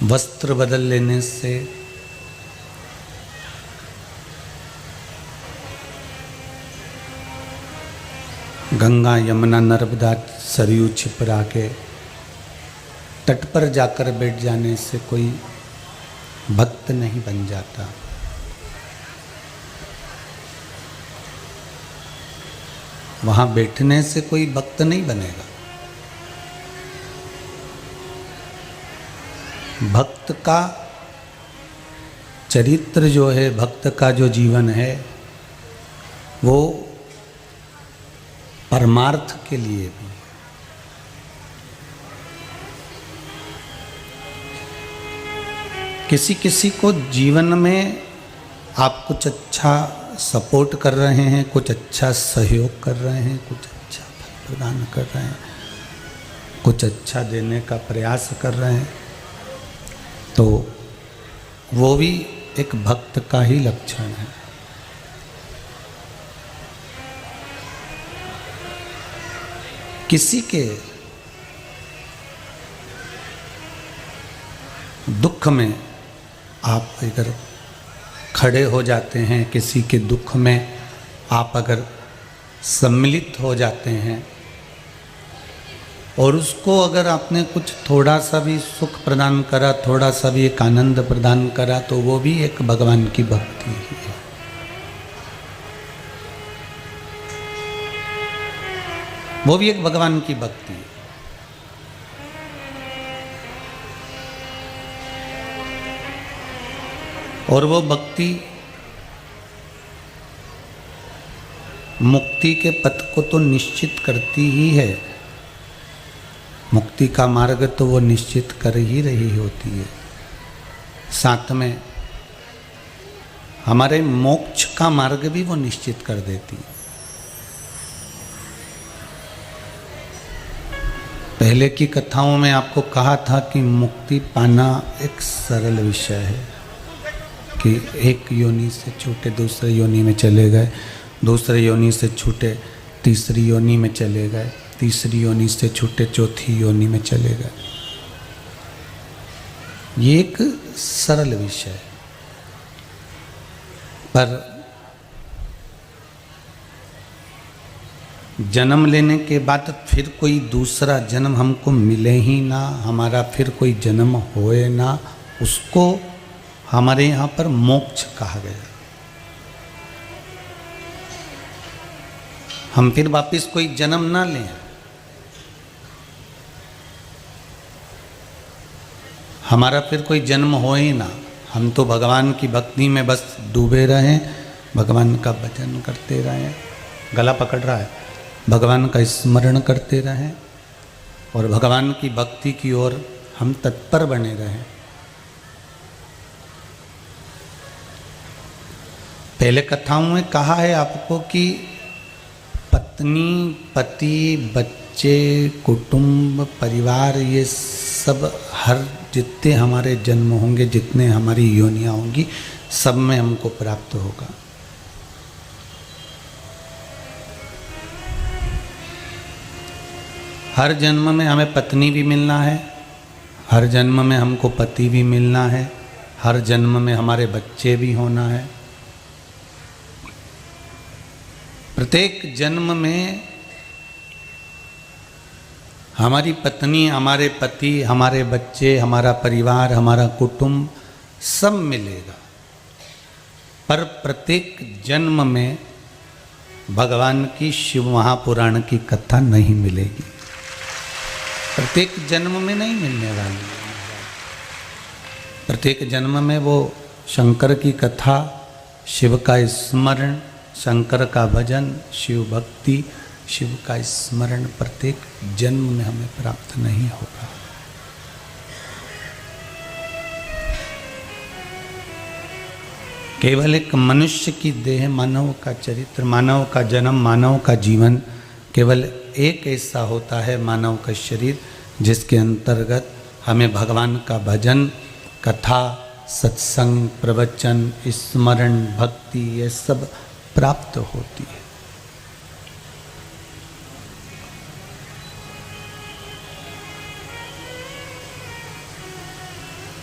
वस्त्र बदल लेने से, गंगा यमुना नर्मदा सरयू छिपरा के तट पर जाकर बैठ जाने से कोई भक्त नहीं बन जाता। वहां बैठने से कोई भक्त नहीं बनेगा। भक्त का चरित्र जो है, भक्त का जो जीवन है, वो परमार्थ के लिए भी। किसी किसी को जीवन में आप कुछ अच्छा सपोर्ट कर रहे हैं, कुछ अच्छा सहयोग कर रहे हैं, कुछ अच्छा फल प्रदान कर रहे हैं, कुछ अच्छा देने का प्रयास कर रहे हैं, तो वो भी एक भक्त का ही लक्षण है। किसी के दुख में आप अगर खड़े हो जाते हैं, किसी के दुख में आप अगर सम्मिलित हो जाते हैं और उसको अगर आपने कुछ थोड़ा सा भी सुख प्रदान करा, थोड़ा सा भी एक आनंद प्रदान करा, तो वो भी एक भगवान की भक्ति ही है। वो भी एक भगवान की भक्ति है। और वो भक्ति मुक्ति के पथ को तो निश्चित करती ही है। मुक्ति का मार्ग तो वो निश्चित कर ही रही होती है, साथ में हमारे मोक्ष का मार्ग भी वो निश्चित कर देती है। पहले की कथाओं में आपको कहा था कि मुक्ति पाना एक सरल विषय है, कि एक योनि से छूटे दूसरे योनि में चले गए, दूसरे योनि से छूटे तीसरी योनि में चले गए, तीसरी योनि से छूटे चौथी योनि में चले गए। ये एक सरल विषय है, पर जन्म लेने के बाद फिर कोई दूसरा जन्म हमको मिले ही ना, हमारा फिर कोई जन्म होए ना, उसको हमारे यहाँ पर मोक्ष कहा गया। हम फिर वापस कोई जन्म ना लें, हमारा फिर कोई जन्म हो ही ना, हम तो भगवान की भक्ति में बस डूबे रहें, भगवान का भजन करते रहें, गला पकड़ रहा है, भगवान का स्मरण करते रहें और भगवान की भक्ति की ओर हम तत्पर बने रहें। पहले कथाओं में कहा है आपको कि पत्नी, पति, बच्चे, कुटुंब, परिवार, ये सब हर जितने हमारे जन्म होंगे, जितने हमारी योनियां होंगी, सब में हमको प्राप्त होगा। हर जन्म में हमें पत्नी भी मिलना है, हर जन्म में हमको पति भी मिलना है, हर जन्म में हमारे बच्चे भी होना है। प्रत्येक जन्म में हमारी पत्नी, हमारे पति, हमारे बच्चे, हमारा परिवार, हमारा कुटुंब सब मिलेगा, पर प्रत्येक जन्म में भगवान की शिव महापुराण की कथा नहीं मिलेगी। प्रत्येक जन्म में नहीं मिलने वाली। प्रत्येक जन्म में वो शंकर की कथा, शिव का स्मरण, शंकर का भजन, शिव भक्ति, शिव का स्मरण प्रत्येक जन्म में हमें प्राप्त नहीं होगा। केवल एक मनुष्य की देह, मानव का चरित्र, मानव का जन्म, मानव का जीवन केवल एक ऐसा होता है, मानव का शरीर, जिसके अंतर्गत हमें भगवान का भजन, कथा, सत्संग, प्रवचन, स्मरण, भक्ति, ये सब प्राप्त होती है।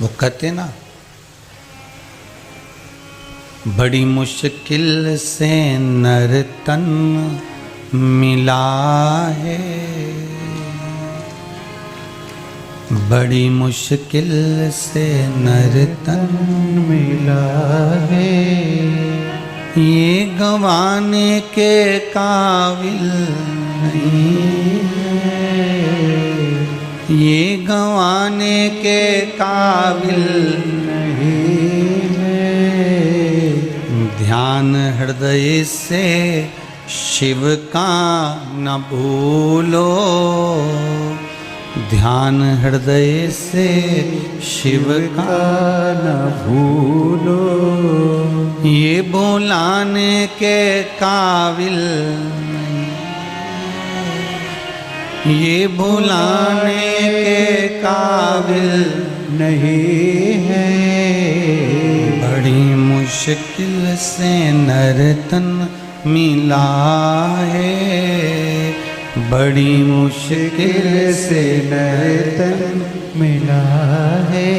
वो कहते ना, बड़ी मुश्किल से नर तन मिला है, बड़ी मुश्किल से नर तन मिला है, ये गंवाने के काबिल नहीं है, ये गंवाने के काबिल नहीं है। ध्यान हृदय से शिव का न भूलो, ध्यान हृदय से शिव का न भूलो, ये बुलाने के काबिल नहीं, ये बुलाने के काबिल नहीं है। बड़ी मुश्किल से नर तन मिला है, बड़ी मुश्किल से नर तन मिला है,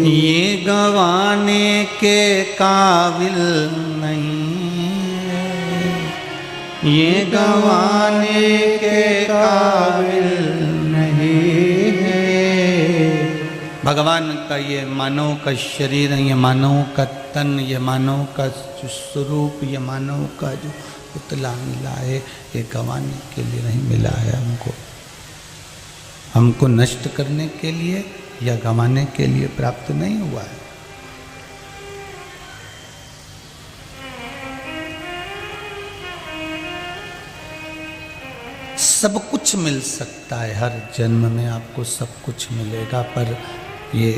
ये गंवाने के काबिल नहीं है, ये गंवाने के काबिल नहीं है। भगवान का ये मानव का शरीर, ये मानव का तन, ये मानव का स्वरूप, ये मानव का जो पुतला मिला है, ये गंवाने के लिए नहीं मिला है हमको, हमको नष्ट करने के लिए या गंवाने के लिए प्राप्त नहीं हुआ है। सब कुछ मिल सकता है, हर जन्म में आपको सब कुछ मिलेगा, पर ये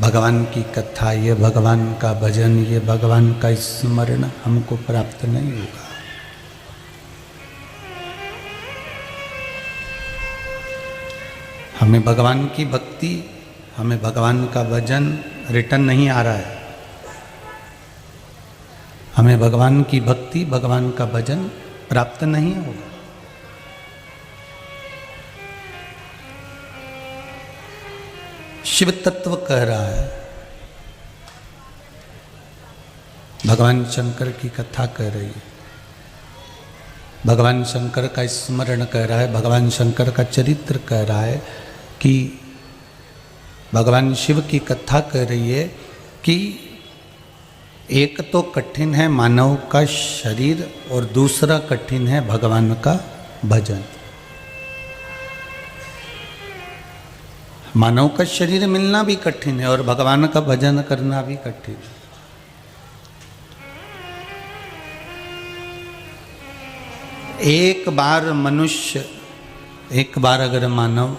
भगवान की कथा, ये भगवान का भजन, ये भगवान का स्मरण हमको प्राप्त नहीं होगा। हमें भगवान की भक्ति, हमें भगवान का भजन रिटर्न नहीं आ रहा है, हमें भगवान की भक्ति, भगवान का भजन प्राप्त नहीं होगा। शिव तत्व कह रहा है, भगवान शंकर की कथा कह रही है, भगवान शंकर का स्मरण कह रहा है, भगवान शंकर का चरित्र कह रहा है कि भगवान शिव की कथा कह रही है कि एक तो कठिन है मानव का शरीर और दूसरा कठिन है भगवान का भजन। मानव का शरीर मिलना भी कठिन है और भगवान का भजन करना भी कठिन है। एक बार मनुष्य, एक बार अगर मानव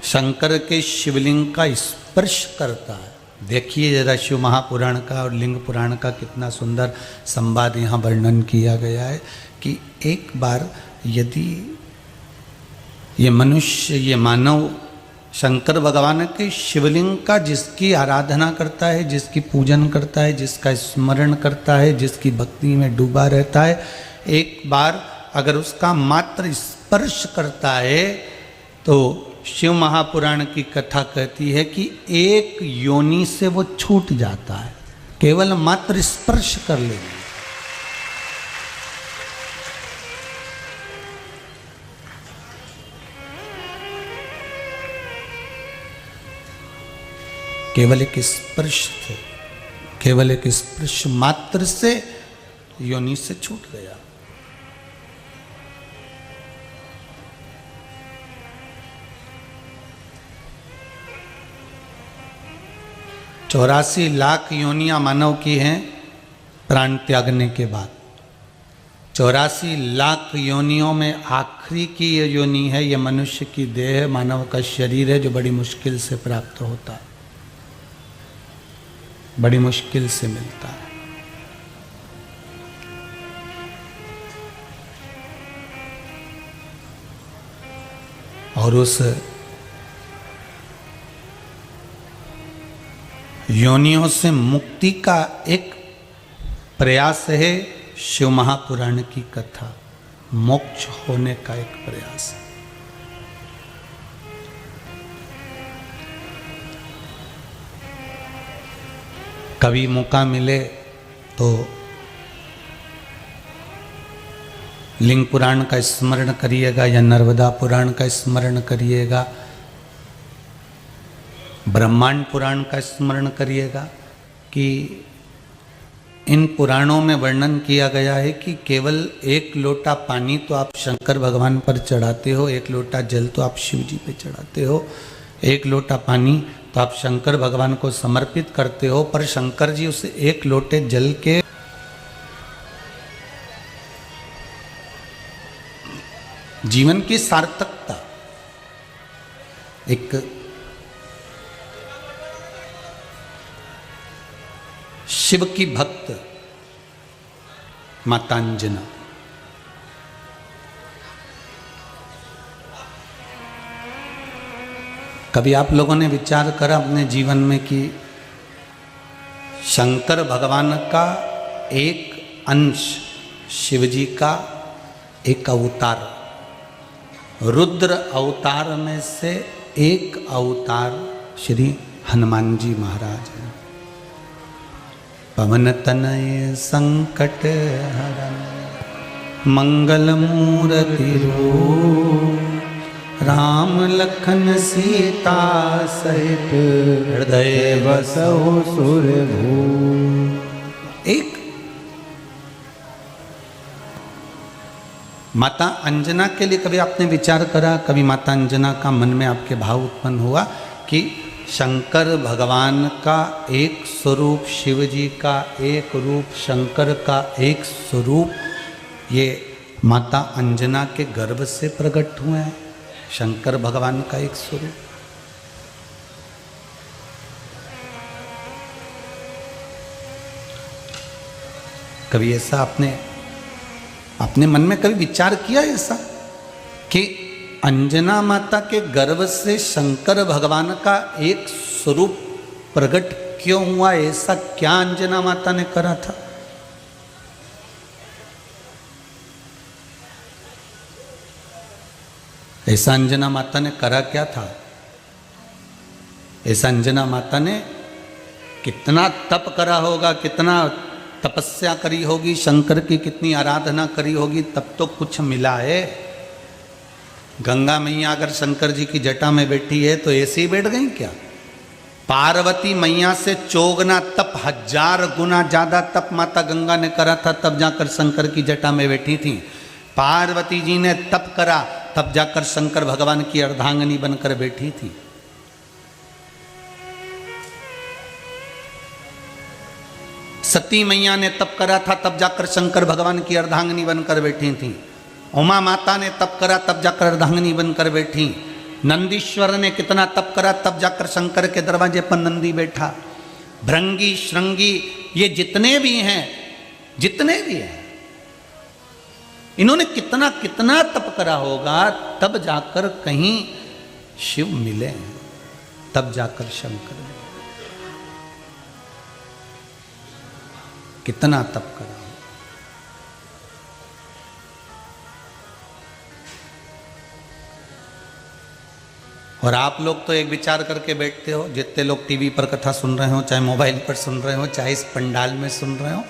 शंकर के शिवलिंग का स्पर्श करता है, देखिए जरा शिव महापुराण का और लिंग पुराण का कितना सुंदर संवाद यहाँ वर्णन किया गया है कि एक बार यदि ये मनुष्य, ये मानव शंकर भगवान के शिवलिंग का जिसकी आराधना करता है, जिसकी पूजन करता है, जिसका स्मरण करता है, जिसकी भक्ति में डूबा रहता है, एक बार अगर उसका मात्र स्पर्श करता है तो शिव महापुराण की कथा कहती है कि एक योनि से वो छूट जाता है, केवल मात्र स्पर्श कर लेंगे। केवल एक स्पर्श थे, केवल एक स्पर्श मात्र से योनि से छूट गया। चौरासी लाख योनियां मानव की हैं प्राण त्यागने के बाद। 84 लाख योनियों में आखिरी की ये योनि है, ये मनुष्य की देह, मानव का शरीर है, जो बड़ी मुश्किल से प्राप्त होता है, बड़ी मुश्किल से मिलता है। और उस योनियों से मुक्ति का एक प्रयास है शिव महापुराण की कथा, मोक्ष होने का एक प्रयास है। कभी मौका मिले तो लिंग पुराण का स्मरण करिएगा या नर्मदा पुराण का स्मरण करिएगा, ब्रह्मांड पुराण का स्मरण करिएगा कि इन पुराणों में वर्णन किया गया है कि केवल एक लोटा पानी तो आप शंकर भगवान पर चढ़ाते हो, एक लोटा जल तो आप शिव जी पे चढ़ाते हो, एक लोटा पानी तो आप शंकर भगवान को समर्पित करते हो, पर शंकर जी उस एक लोटे जल के जीवन की सार्थकता, एक शिव की भक्त माता अंजना, कभी आप लोगों ने विचार करा अपने जीवन में कि शंकर भगवान का एक अंश शिव जी का एक अवतार, रुद्र अवतार में से एक अवतार श्री हनुमान जी महाराज हैं। पवन तनय संकट हरन मंगल मूर्ति रूप राम लखन सीता सहित हृदय बसहु सुरभू। एक माता अंजना के लिए कभी आपने विचार करा, कभी माता अंजना का मन में आपके भाव उत्पन्न हुआ कि शंकर भगवान का एक स्वरूप, शिव जी का एक रूप, शंकर का एक स्वरूप, ये माता अंजना के गर्भ से प्रकट हुए हैं, शंकर भगवान का एक स्वरूप। कभी ऐसा अपने मन में कभी विचार किया ऐसा कि अंजना माता के गर्भ से शंकर भगवान का एक स्वरूप प्रकट क्यों हुआ? ऐसा क्या अंजना माता ने करा था? ऐसा अंजना माता ने करा क्या था? ऐसा अंजना माता ने कितना तप करा होगा, कितना तपस्या करी होगी, शंकर की कितनी आराधना करी होगी, तब तो कुछ मिला है। गंगा मैया अगर शंकर जी की जटा में बैठी है तो ऐसे ही बैठ गई क्या? पार्वती मैया से चौगुना तप, 1000 गुना ज्यादा तप माता गंगा ने करा था, तब जाकर शंकर की जटा में बैठी थी। पार्वती जी ने तप करा, तब जाकर शंकर भगवान की अर्धांगिनी बनकर बैठी थी। सती मैया ने तप करा था, तब जाकर शंकर भगवान की अर्धांगिनी बनकर बैठी थी। उमा माता ने तप करा, तब जाकर अर्धांगिनी बनकर बैठी। नंदीश्वर ने कितना तप करा, तब जाकर शंकर के दरवाजे पर नंदी बैठा। भृंगी, श्रृंगी, ये जितने भी हैं, इन्होंने कितना कितना तप करा होगा, तब जाकर कहीं शिव मिले, तब जाकर शंकर मिले। कितना तप करा। और आप लोग तो एक विचार करके बैठते हो, जितने लोग टीवी पर कथा सुन रहे हो, चाहे मोबाइल पर सुन रहे हो, चाहे इस पंडाल में सुन रहे हो,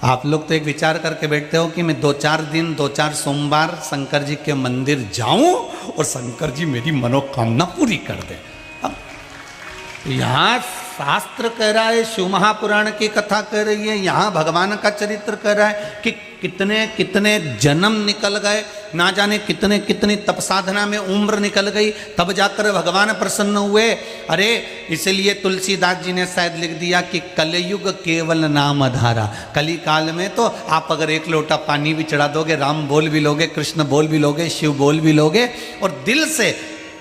आप लोग तो एक विचार करके बैठते हो कि मैं 2-4 दिन, 2-4 सोमवार शंकर जी के मंदिर जाऊं और शंकर जी मेरी मनोकामना पूरी कर दे। अब यहाँ शास्त्र कह रहा है, शिव महापुराण की कथा कह रही है, यहाँ भगवान का चरित्र कह रहा है कि कितने कितने जन्म निकल गए, ना जाने कितने कितनी तप साधना में उम्र निकल गई, तब जाकर भगवान प्रसन्न हुए। अरे इसलिए तुलसीदास जी ने शायद लिख दिया कि कलयुग केवल नाम आधारा। कली काल में तो आप अगर एक लोटा पानी भी चढ़ा दोगे, राम बोल भी लोगे, कृष्ण बोल भी लोगे, शिव बोल भी लोगे, और दिल से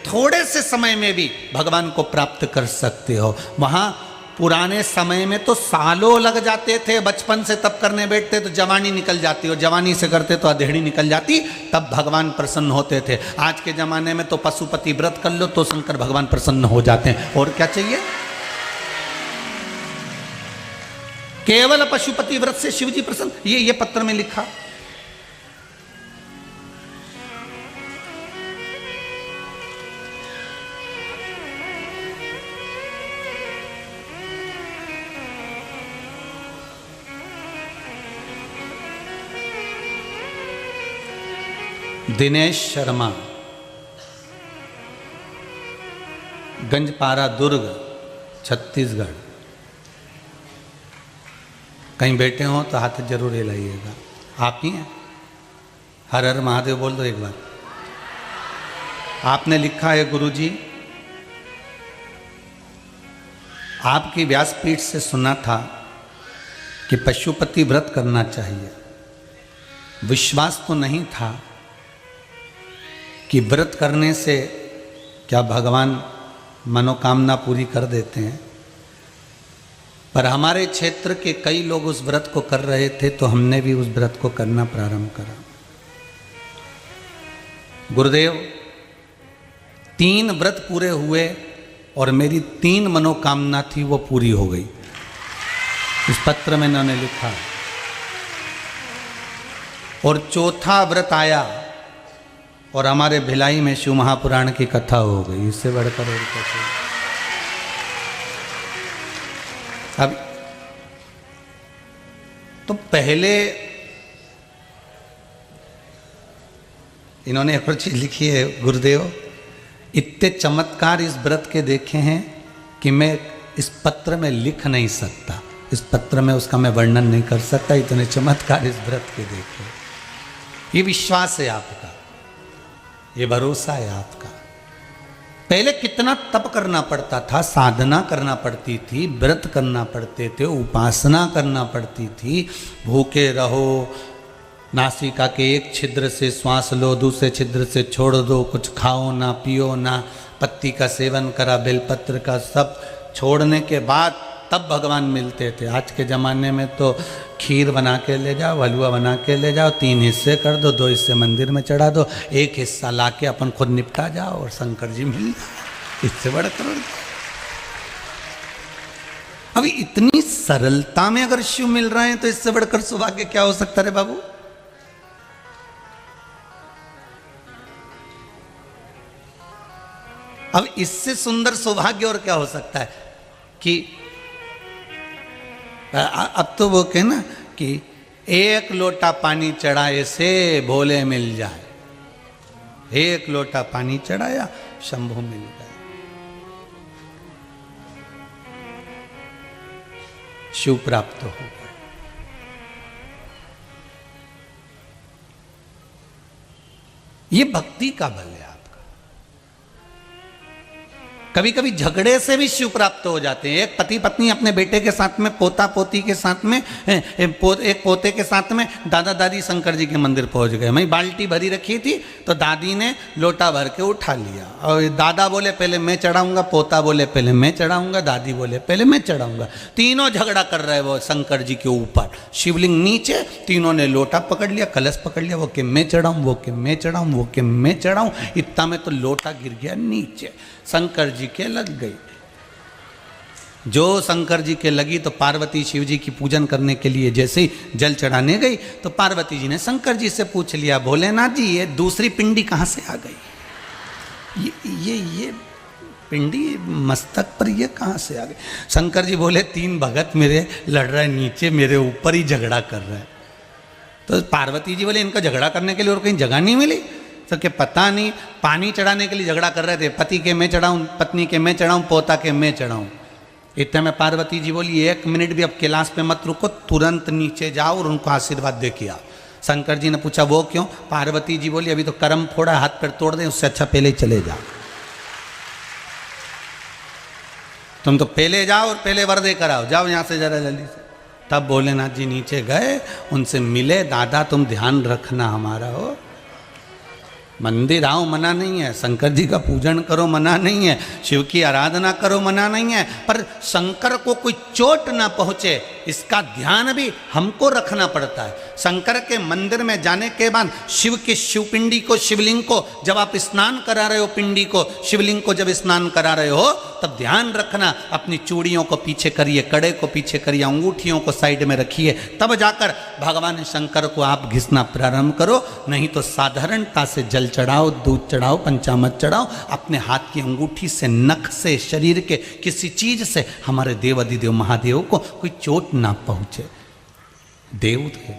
थोड़े से समय में भी भगवान को प्राप्त कर सकते हो। वहाँ पुराने समय में तो सालों लग जाते थे, बचपन से तप करने बैठते तो जवानी निकल जाती, और जवानी से करते तो अधेड़ी निकल जाती, तब भगवान प्रसन्न होते थे। आज के ज़माने में तो पशुपति व्रत कर लो तो शंकर भगवान प्रसन्न हो जाते हैं। और क्या चाहिए? केवल पशुपति व्रत से शिव जी प्रसन्न। ये पत्र में लिखा। दिनेश शर्मा, गंजपारा दुर्ग, छत्तीसगढ़। कहीं बैठे हो तो हाथ जरूर हिलाइएगा। आप ही हैं? हर हर महादेव बोल दो एक बार। आपने लिखा है, गुरुजी आपकी व्यासपीठ से सुना था कि पशुपति व्रत करना चाहिए। विश्वास तो नहीं था कि व्रत करने से क्या भगवान मनोकामना पूरी कर देते हैं, पर हमारे क्षेत्र के कई लोग उस व्रत को कर रहे थे तो हमने भी उस व्रत को करना प्रारंभ करा। गुरुदेव 3 व्रत पूरे हुए और मेरी 3 मनोकामना थी वो पूरी हो गई। इस पत्र में इन्होंने लिखा। और 4था व्रत आया और हमारे भिलाई में शिव महापुराण की कथा हो गई। इससे बढ़कर और कैसे? अब तो पहले इन्होंने एक और चीज लिखी है, गुरुदेव इतने चमत्कार इस व्रत के देखे हैं कि मैं इस पत्र में लिख नहीं सकता, इस पत्र में उसका मैं वर्णन नहीं कर सकता। इतने चमत्कार इस व्रत के देखे। ये विश्वास है आपका, ये भरोसा है आपका। पहले कितना तप करना पड़ता था, साधना करना पड़ती थी, व्रत करना पड़ते थे, उपासना करना पड़ती थी। भूखे रहो, नासिका के एक छिद्र से श्वास लो, दूसरे छिद्र से छोड़ दो, कुछ खाओ ना, पियो ना, पत्ती का सेवन करा, बेलपत्र का, सब छोड़ने के बाद तब भगवान मिलते थे। आज के ज़माने में तो खीर बना के ले जाओ, हलवा बना के ले जाओ, 3 हिस्से कर दो, 2 हिस्से मंदिर में चढ़ा दो, 1 हिस्सा ला के अपन खुद निपटा जाओ और शंकर जी मिल जाओ। इससे बड़ा करोड़। अभी इतनी सरलता में अगर शिव मिल रहे हैं तो इससे बढ़कर सौभाग्य क्या हो सकता है बाबू? अब इससे सुंदर सौभाग्य और क्या हो सकता है कि अब तो वो कहे ना कि 1 लोटा पानी चढ़ाए से भोले मिल जाए। 1 लोटा पानी चढ़ाया, शंभु मिल गया। शिव प्राप्त हो गया। ये भक्ति का बल है आपका। कभी कभी झगड़े से भी शिव प्राप्त हो जाते हैं। एक पति पत्नी अपने बेटे के साथ में, पोता पोती के साथ में, एक पोते के साथ में दादा दादी शंकर जी के मंदिर पहुंच गए। मैं बाल्टी भरी रखी थी तो दादी ने लोटा भर के उठा लिया और दादा बोले पहले मैं चढ़ाऊंगा, पोता बोले पहले मैं चढ़ाऊंगा, दादी बोले पहले मैं चढ़ाऊंगा। तीनों झगड़ा कर रहे वो शंकर जी के ऊपर। शिवलिंग नीचे, तीनों ने लोटा पकड़ लिया, कलश पकड़ लिया, वो कि मैं चढ़ाऊं, वो कि मैं चढ़ाऊं, वो कि मैं चढ़ाऊं। इतना में तो लोटा गिर गया नीचे, शंकर जी के लग गई। जो शंकर जी के लगी तो पार्वती शिव जी की पूजन करने के लिए जैसे ही जल चढ़ाने गई तो पार्वती जी ने शंकर जी से पूछ लिया, भोलेनाथ जी ये दूसरी पिंडी कहाँ से आ गई? ये पिंडी मस्तक पर ये कहाँ से आ गई? शंकर जी बोले 3 भगत मेरे लड़ रहे नीचे, मेरे ऊपर ही झगड़ा कर रहे हैं। तो पार्वती जी बोले इनका झगड़ा करने के लिए और कहीं जगह नहीं मिली? तो कि पता नहीं, पानी चढ़ाने के लिए झगड़ा कर रहे थे, पति के मैं चढ़ाऊं, पत्नी के मैं चढ़ाऊं, पोता के मैं चढ़ाऊं। इतने में पार्वती जी बोली 1 मिनट भी अब कैलाश पे मत रुको, तुरंत नीचे जाओ और उनको आशीर्वाद दे के आओ। शंकर जी ने पूछा वो क्यों? पार्वती जी बोली अभी तो कर्म फोड़ा, हाथ पैर तोड़ दें, उससे अच्छा पहले ही चले जाओ। तुम तो पहले जाओ और पहले वर दे कर आओ, जाओ यहाँ से जरा जल्दी से। तब भोलेनाथ जी नीचे गए, उनसे मिले, दादा तुम ध्यान रखना हमारा हो, मंदिर आओ मना नहीं है, शंकर जी का पूजन करो मना नहीं है, शिव की आराधना करो मना नहीं है, पर शंकर को कोई चोट ना पहुँचे इसका ध्यान भी हमको रखना पड़ता है। शंकर के मंदिर में जाने के बाद शिव की शिवपिंडी को, शिवलिंग को जब आप स्नान करा रहे हो, पिंडी को, शिवलिंग को जब स्नान करा रहे हो तब ध्यान रखना अपनी चूड़ियों को पीछे करिए, कड़े को पीछे करिए, अंगूठियों को साइड में रखिए, तब जाकर भगवान शंकर को आप घिसना प्रारंभ करो। नहीं तो साधारणता से जल चढ़ाओ, दूध चढ़ाओ, पंचामृत चढ़ाओ, अपने हाथ की अंगूठी से, नख से, शरीर के किसी चीज से हमारे देव अधिदेव महादेव को कोई चोट ना पहुंचे। देव थे,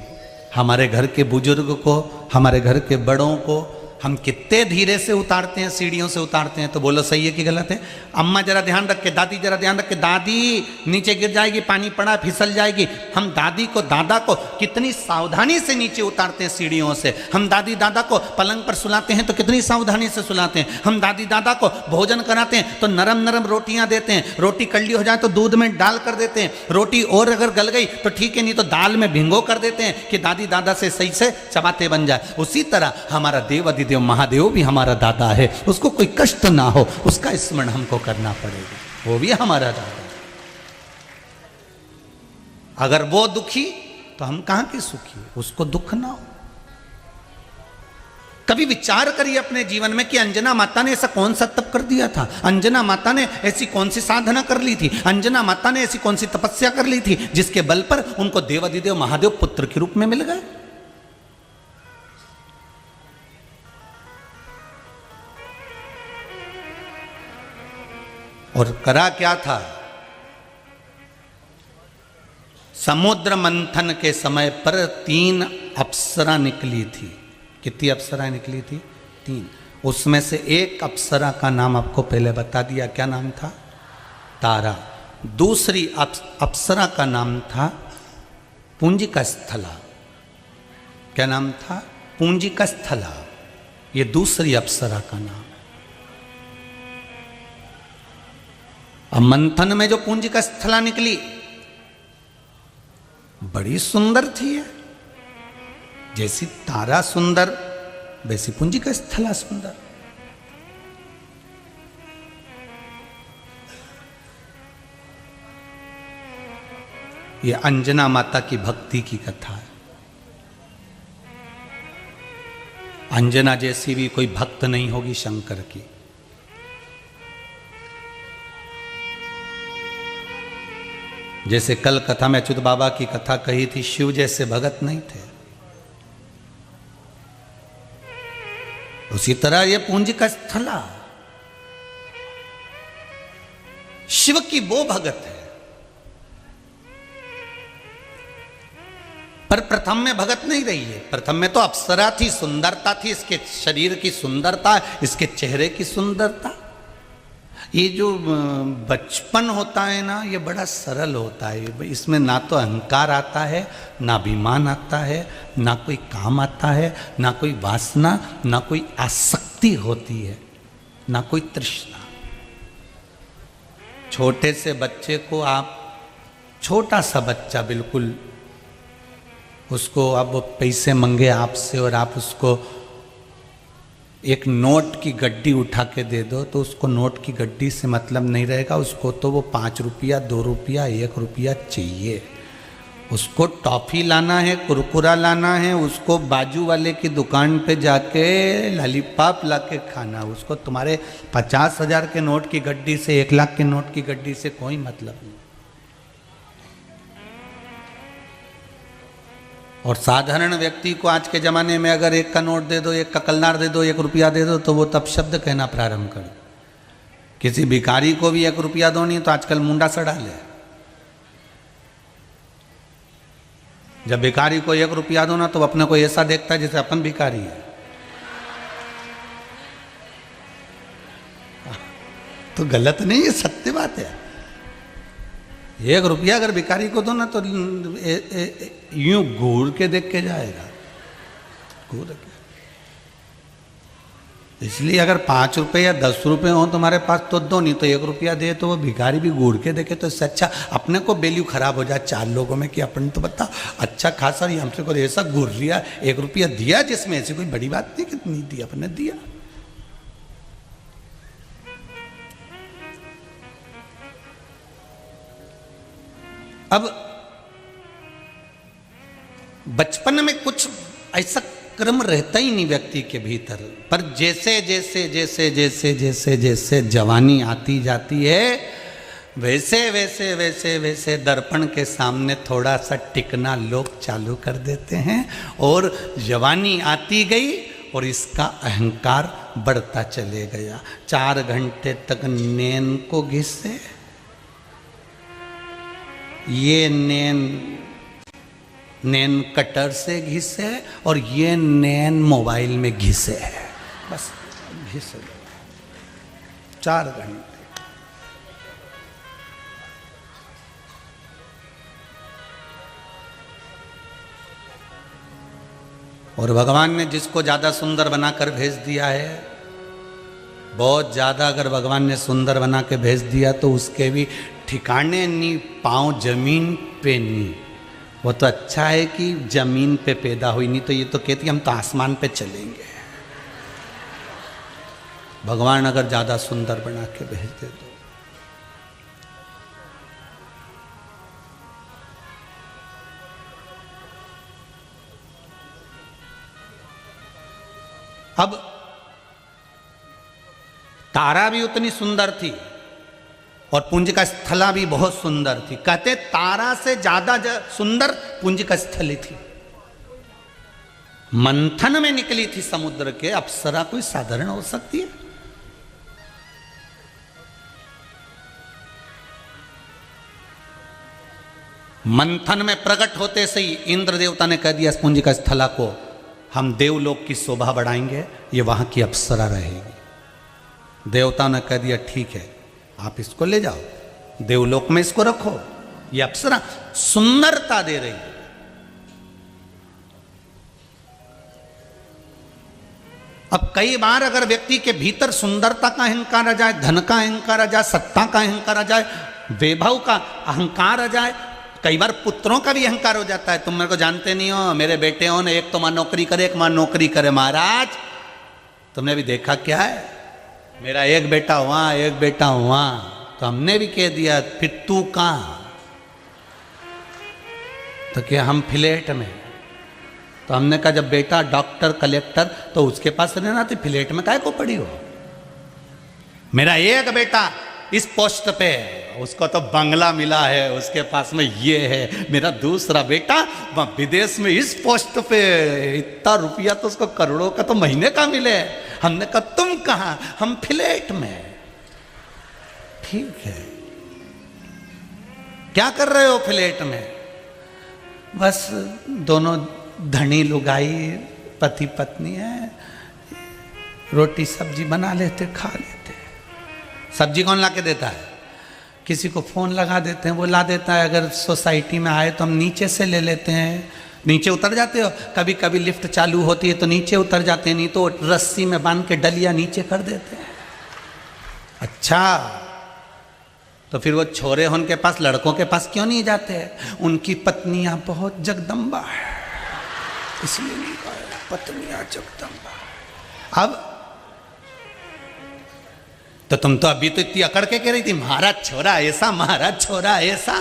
हमारे घर के बुजुर्ग को, हमारे घर के बड़ों को हम कितने धीरे से उतारते हैं, सीढ़ियों से उतारते हैं। तो बोलो सही है कि गलत है? अम्मा जरा ध्यान रख के, दादी जरा ध्यान रख के, दादी नीचे गिर जाएगी, पानी पड़ा फिसल जाएगी। हम दादी को दादा को कितनी सावधानी से नीचे उतारते हैं सीढ़ियों से। हम दादी दादा को पलंग पर सुलाते हैं तो कितनी सावधानी से सुलाते हैं। हम दादी दादा को भोजन कराते हैं तो नरम नरम रोटियां देते हैं। रोटी कड़ली हो जाए तो दूध में डाल कर देते हैं। रोटी और अगर गल गई तो ठीक है, नहीं तो दाल में भिंगो कर देते हैं कि दादी दादा से सही से चबाते बन जाए। उसी तरह हमारा देव अधिदेव महादेव भी हमारा दादा है, उसको कोई कष्ट ना हो उसका स्मरण हमको करना पड़ेगा, वो भी हमारा दादा है। अगर वो दुखी तो हम कहां के सुखी, उसको दुख ना हो। कभी विचार करिए अपने जीवन में कि अंजना माता ने ऐसा कौन सा तप कर दिया था, अंजना माता ने ऐसी कौन सी साधना कर ली थी, अंजना माता ने ऐसी कौन सी तपस्या कर ली थी जिसके बल पर उनको देवाधिदेव महादेव पुत्र के रूप में मिल गए। और करा क्या था, समुद्र मंथन के समय पर 3 अप्सरा निकली थी। कितनी अप्सरा निकली थी? 3। उसमें से एक अप्सरा का नाम आपको पहले बता दिया, क्या नाम था? तारा। दूसरी अप्सरा का नाम था पुंजिका स्थला। क्या नाम था? पुंजिका स्थला। ये दूसरी अप्सरा का नाम। अब मंथन में जो पुंजिका स्थला निकली बड़ी सुंदर थी। जैसी तारा सुंदर वैसी पुंजिका स्थला सुंदर। ये अंजना माता की भक्ति की कथा है। अंजना जैसी भी कोई भक्त नहीं होगी शंकर की। जैसे कल कथा में अच्युत बाबा की कथा कही थी, शिव जैसे भगत नहीं थे, उसी तरह ये पुंजिका स्थला शिव की वो भगत है। पर प्रथम में भगत नहीं रही है। प्रथम में तो अप्सरा थी, सुंदरता थी, इसके शरीर की सुंदरता, इसके चेहरे की सुंदरता। ये जो बचपन होता है ना, ये बड़ा सरल होता है। इसमें ना तो अहंकार आता है, ना अभिमान आता है, ना कोई काम आता है, ना कोई वासना, ना कोई आसक्ति होती है, ना कोई तृष्णा। छोटे से बच्चे को आप, छोटा सा बच्चा बिल्कुल, उसको अब पैसे मंगे आपसे और आप उसको एक नोट की गड्डी उठा के दे दो तो उसको नोट की गड्डी से मतलब नहीं रहेगा। उसको तो वो 5 रुपया, 2 रुपया, 1 रुपया चाहिए। उसको टॉफ़ी लाना है, कुरकुरा लाना है, उसको बाजू वाले की दुकान पे जाके लॉलीपॉप ला के खाना। उसको तुम्हारे 50,000 के नोट की गड्डी से, 1 लाख के नोट की गड्डी से कोई मतलब नहीं। और साधारण व्यक्ति को आज के ज़माने में अगर 1 का नोट दे दो, 1 का कलनार दे दो, 1 रुपया दे दो तो वो तब शब्द कहना प्रारंभ कर। किसी भिखारी को भी 1 रुपया दो नहीं तो आजकल मुंडा सड़ा ले। जब भिखारी को 1 रुपया दो ना तो अपने को ऐसा देखता है जैसे अपन भिखारी है। तो गलत नहीं है, सत्य बात है। 1 रुपया अगर भिखारी को दो ना तो यूं घूर के देख के जाएगा, घूर के। इसलिए अगर 5 रुपये या 10 रुपये हो तुम्हारे पास तो दो, नहीं तो 1 रुपया दे तो वो भिखारी भी घूर के देखे। तो इससे अच्छा अपने को वैल्यू खराब हो जाए 4 लोगों में कि अपन तो बता अच्छा खासा हमसे को ऐसा घूर लिया, 1 रुपया दिया जिसमें ऐसी कोई बड़ी बात नहीं, कितनी दी अपने दिया। अब बचपन में कुछ ऐसा क्रम रहता ही नहीं व्यक्ति के भीतर, पर जैसे जैसे जैसे जैसे जैसे जैसे जवानी आती जाती है वैसे वैसे वैसे वैसे दर्पण के सामने थोड़ा सा टिकना लोग चालू कर देते हैं और जवानी आती गई और इसका अहंकार बढ़ता चले गया। 4 घंटे तक नैन को घिसे, ये नैन कटर से घिसे और ये नैन मोबाइल में घिसे है। बस घिस लो 4 घंटे। और भगवान ने जिसको ज्यादा सुंदर बनाकर भेज दिया है, बहुत ज्यादा अगर भगवान ने सुंदर बना के भेज दिया तो उसके भी ठिकाने नहीं, पांव जमीन पे नहीं। वो तो अच्छा है कि जमीन पे पैदा हुई, नहीं तो ये तो कहती हम तो आसमान पे चलेंगे। भगवान अगर ज्यादा सुंदर बना के भेज दे तो। अब तारा भी उतनी सुंदर थी और पुंज का स्थला भी बहुत सुंदर थी। कहते तारा से ज्यादा सुंदर पुंज का स्थली थी। मंथन में निकली थी समुद्र के, अप्सरा कोई साधारण हो सकती है? मंथन में प्रकट होते से ही इंद्र देवता ने कह दिया पुंज का स्थला को, हम देवलोक की शोभा बढ़ाएंगे, ये वहां की अप्सरा रहेगी। देवता ने कह दिया ठीक है, आप इसको ले जाओ, देवलोक में इसको रखो, ये अप्सरा सुंदरता दे रही है। अब कई बार अगर व्यक्ति के भीतर सुंदरता का अहंकार आ जाए, धन का अहंकार आ जाए, सत्ता का अहंकार आ जाए, वैभव का अहंकार आ जाए, कई बार पुत्रों का भी अहंकार हो जाता है। तुम मेरे को जानते नहीं हो, मेरे बेटे हो ना, एक तो मां नौकरी करे, एक मां नौकरी करे। महाराज तुमने भी देखा क्या है, मेरा एक बेटा हुआ, एक बेटा हुआ, तो हमने भी कह दिया फिर तू कहां? तो क्या हम फ्लैट में? तो हमने कहा जब बेटा डॉक्टर कलेक्टर तो उसके पास रहना, तो फ्लैट में काहे को पड़ी हो? मेरा एक बेटा इस पोस्ट पे, उसको तो बंगला मिला है, उसके पास में ये है। मेरा दूसरा बेटा विदेश में इस पोस्ट पे, इतना रुपया तो उसको करोड़ों का तो महीने का मिले। हमने कहा तुम कहां? हम फ्लैट में। ठीक है, क्या कर रहे हो फ्लैट में? बस दोनों धनी लुगाई पति पत्नी है, रोटी सब्जी बना लेते, खा लेते। सब्जी कौन ला के देता है? किसी को फोन लगा देते हैं, वो ला देता है। अगर सोसाइटी में आए तो हम नीचे से ले लेते हैं। नीचे उतर जाते हो, कभी कभी लिफ्ट चालू होती है तो नीचे उतर जाते हैं, नहीं तो रस्सी में बांध के डलिया नीचे कर देते हैं। अच्छा, तो फिर वो छोरे उनके पास, लड़कों के पास क्यों नहीं जाते? उनकी पत्नियां बहुत जगदम्बा है, इसलिए नहीं गए। पत्नियां जगदम्बा। अब तो तुम तो अभी तो इतनी अकड़ के कह रही थी महाराज छोरा ऐसा, महाराज छोरा ऐसा।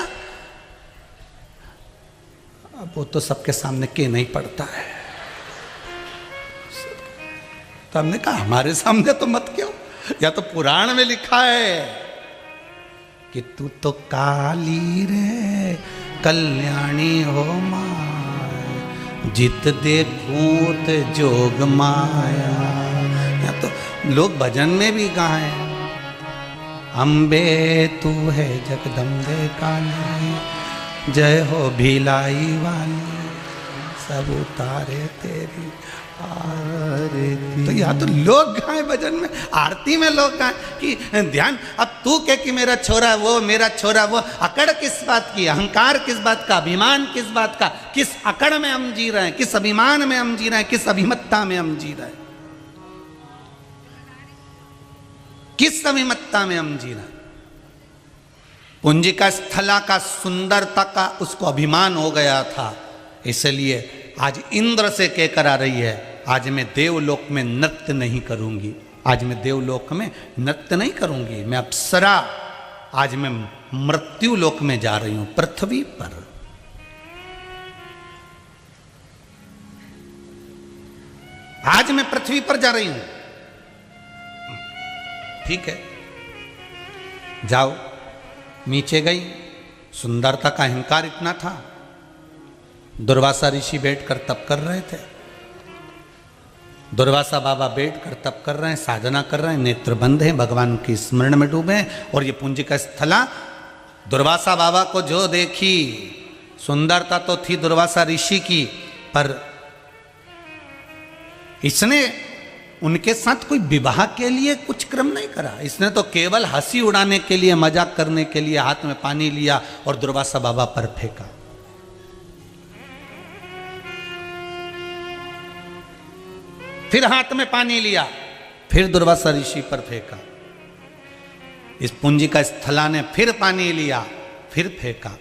अब वो तो सबके सामने के नहीं पड़ता है। तो हमने कहा हमारे सामने तो मत क्यों, या तो पुराण में लिखा है कि तू तो काली रे कल्याणी हो माया, जित देखूं ते जोग माया। या तो लोग भजन में भी गाएं, अम्बे तू है जगदम्बे काली, जय हो भिलाई वाली, सब उतारे तेरी आरती। तो या तो लोग गाएं भजन में, आरती में लोग गाएं कि ध्यान। अब तू कह कि मेरा छोरा वो, मेरा छोरा वो, अकड़ किस बात की, अहंकार किस बात का, अभिमान किस बात का? किस अकड़ में हम जी रहे हैं, किस अभिमान में हम जी रहे हैं, किस अभिमत्ता में हम जी रहे हैं, किस अभिमत्ता में हम जी रहे हैं? पुंजिका स्थला का, सुंदरता का उसको अभिमान हो गया था, इसलिए आज इंद्र से कहकर आ रही है आज मैं देवलोक में नृत्य नहीं करूंगी, आज मैं देवलोक में नृत्य नहीं करूंगी, मैं अप्सरा, आज मैं मृत्यु लोक में जा रही हूं, पृथ्वी पर। आज मैं पृथ्वी पर जा रही हूं। ठीक है, जाओ। नीचे गई, सुंदरता का अहंकार इतना था। दुर्वासा ऋषि बैठकर तप कर रहे थे, दुर्वासा बाबा बैठकर तप कर रहे हैं, साधना कर रहे हैं, नेत्र बंद हैं, भगवान की स्मरण में डूबे हैं। और ये पुंजिका स्थला दुर्वासा बाबा को जो देखी, सुंदरता तो थी दुर्वासा ऋषि की, पर इसने उनके साथ कोई विवाह के लिए कुछ क्रम नहीं करा। इसने तो केवल हंसी उड़ाने के लिए, मजाक करने के लिए हाथ में पानी लिया और दुर्वासा बाबा पर फेंका। फिर हाथ में पानी लिया, फिर दुर्वासा ऋषि पर फेंका। इस पुंजी का स्थला ने फिर पानी लिया, फिर फेंका।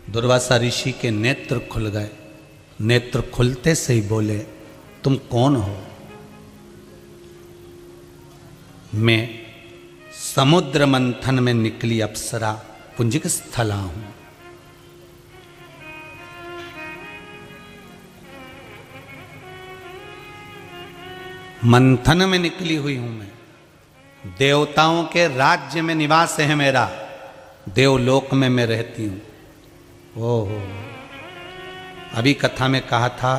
दुर्वासा ऋषि के नेत्र खुल गए। नेत्र खुलते से ही बोले, तुम कौन हो? मैं समुद्र मंथन में निकली अप्सरा पुंजिक स्थला हूं। मंथन में निकली हुई हूं मैं। देवताओं के राज्य में निवास है मेरा, देवलोक में मैं रहती हूं। ओहो, अभी कथा में कहा था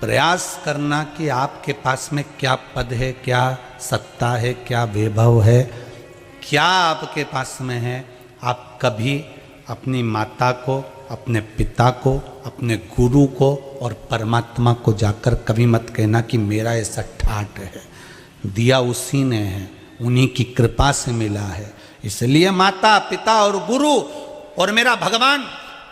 प्रयास करना कि आपके पास में क्या पद है, क्या सत्ता है, क्या वैभव है, क्या आपके पास में है। आप कभी अपनी माता को, अपने पिता को, अपने गुरु को और परमात्मा को जाकर कभी मत कहना कि मेरा ऐसा ठाट है। दिया उसी ने है, उन्हीं की कृपा से मिला है। इसलिए माता, पिता और गुरु और मेरा भगवान,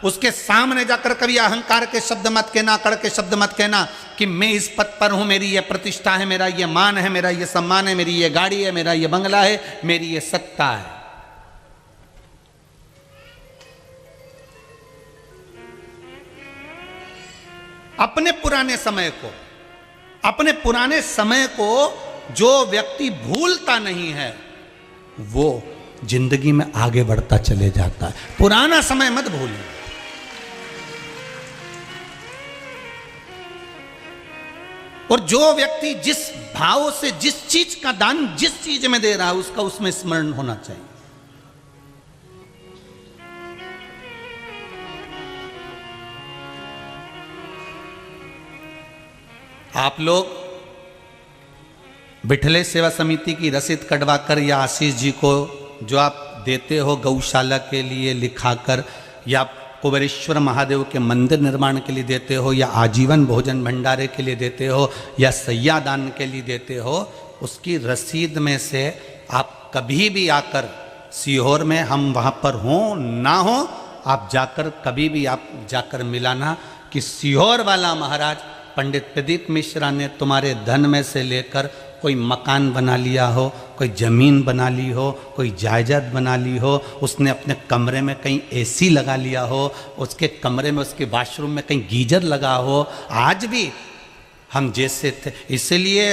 उसके सामने जाकर कभी अहंकार के शब्द मत कहना, अकड़ के शब्द मत कहना कि मैं इस पद पर हूं, मेरी ये प्रतिष्ठा है, मेरा ये मान है, मेरा ये सम्मान है, मेरी ये गाड़ी है, मेरा ये बंगला है, मेरी ये सत्ता है। अपने पुराने समय को जो व्यक्ति भूलता नहीं है वो जिंदगी में आगे बढ़ता चले जाता है। पुराना समय मत भूलिए। और जो व्यक्ति जिस भाव से, जिस चीज का दान जिस चीज में दे रहा है, उसका उसमें स्मरण होना चाहिए। आप लोग बिठले सेवा समिति की रसीद कटवाकर या आशीष जी को जो आप देते हो गौशाला के लिए लिखाकर, या कुबेरेश्वर महादेव के मंदिर निर्माण के लिए देते हो, या आजीवन भोजन भंडारे के लिए देते हो, या सैया दान के लिए देते हो, उसकी रसीद में से आप कभी भी आकर सीहोर में, हम वहाँ पर हों ना हो, आप जाकर कभी भी आप जाकर मिलाना कि सीहोर वाला महाराज पंडित प्रदीप मिश्रा ने तुम्हारे धन में से लेकर कोई मकान बना लिया हो, कोई ज़मीन बना ली हो, कोई जायदाद बना ली हो, उसने अपने कमरे में कहीं एसी लगा लिया हो, उसके कमरे में, उसके वॉशरूम में कहीं गीजर लगा हो। आज भी हम जैसे थे, इसलिए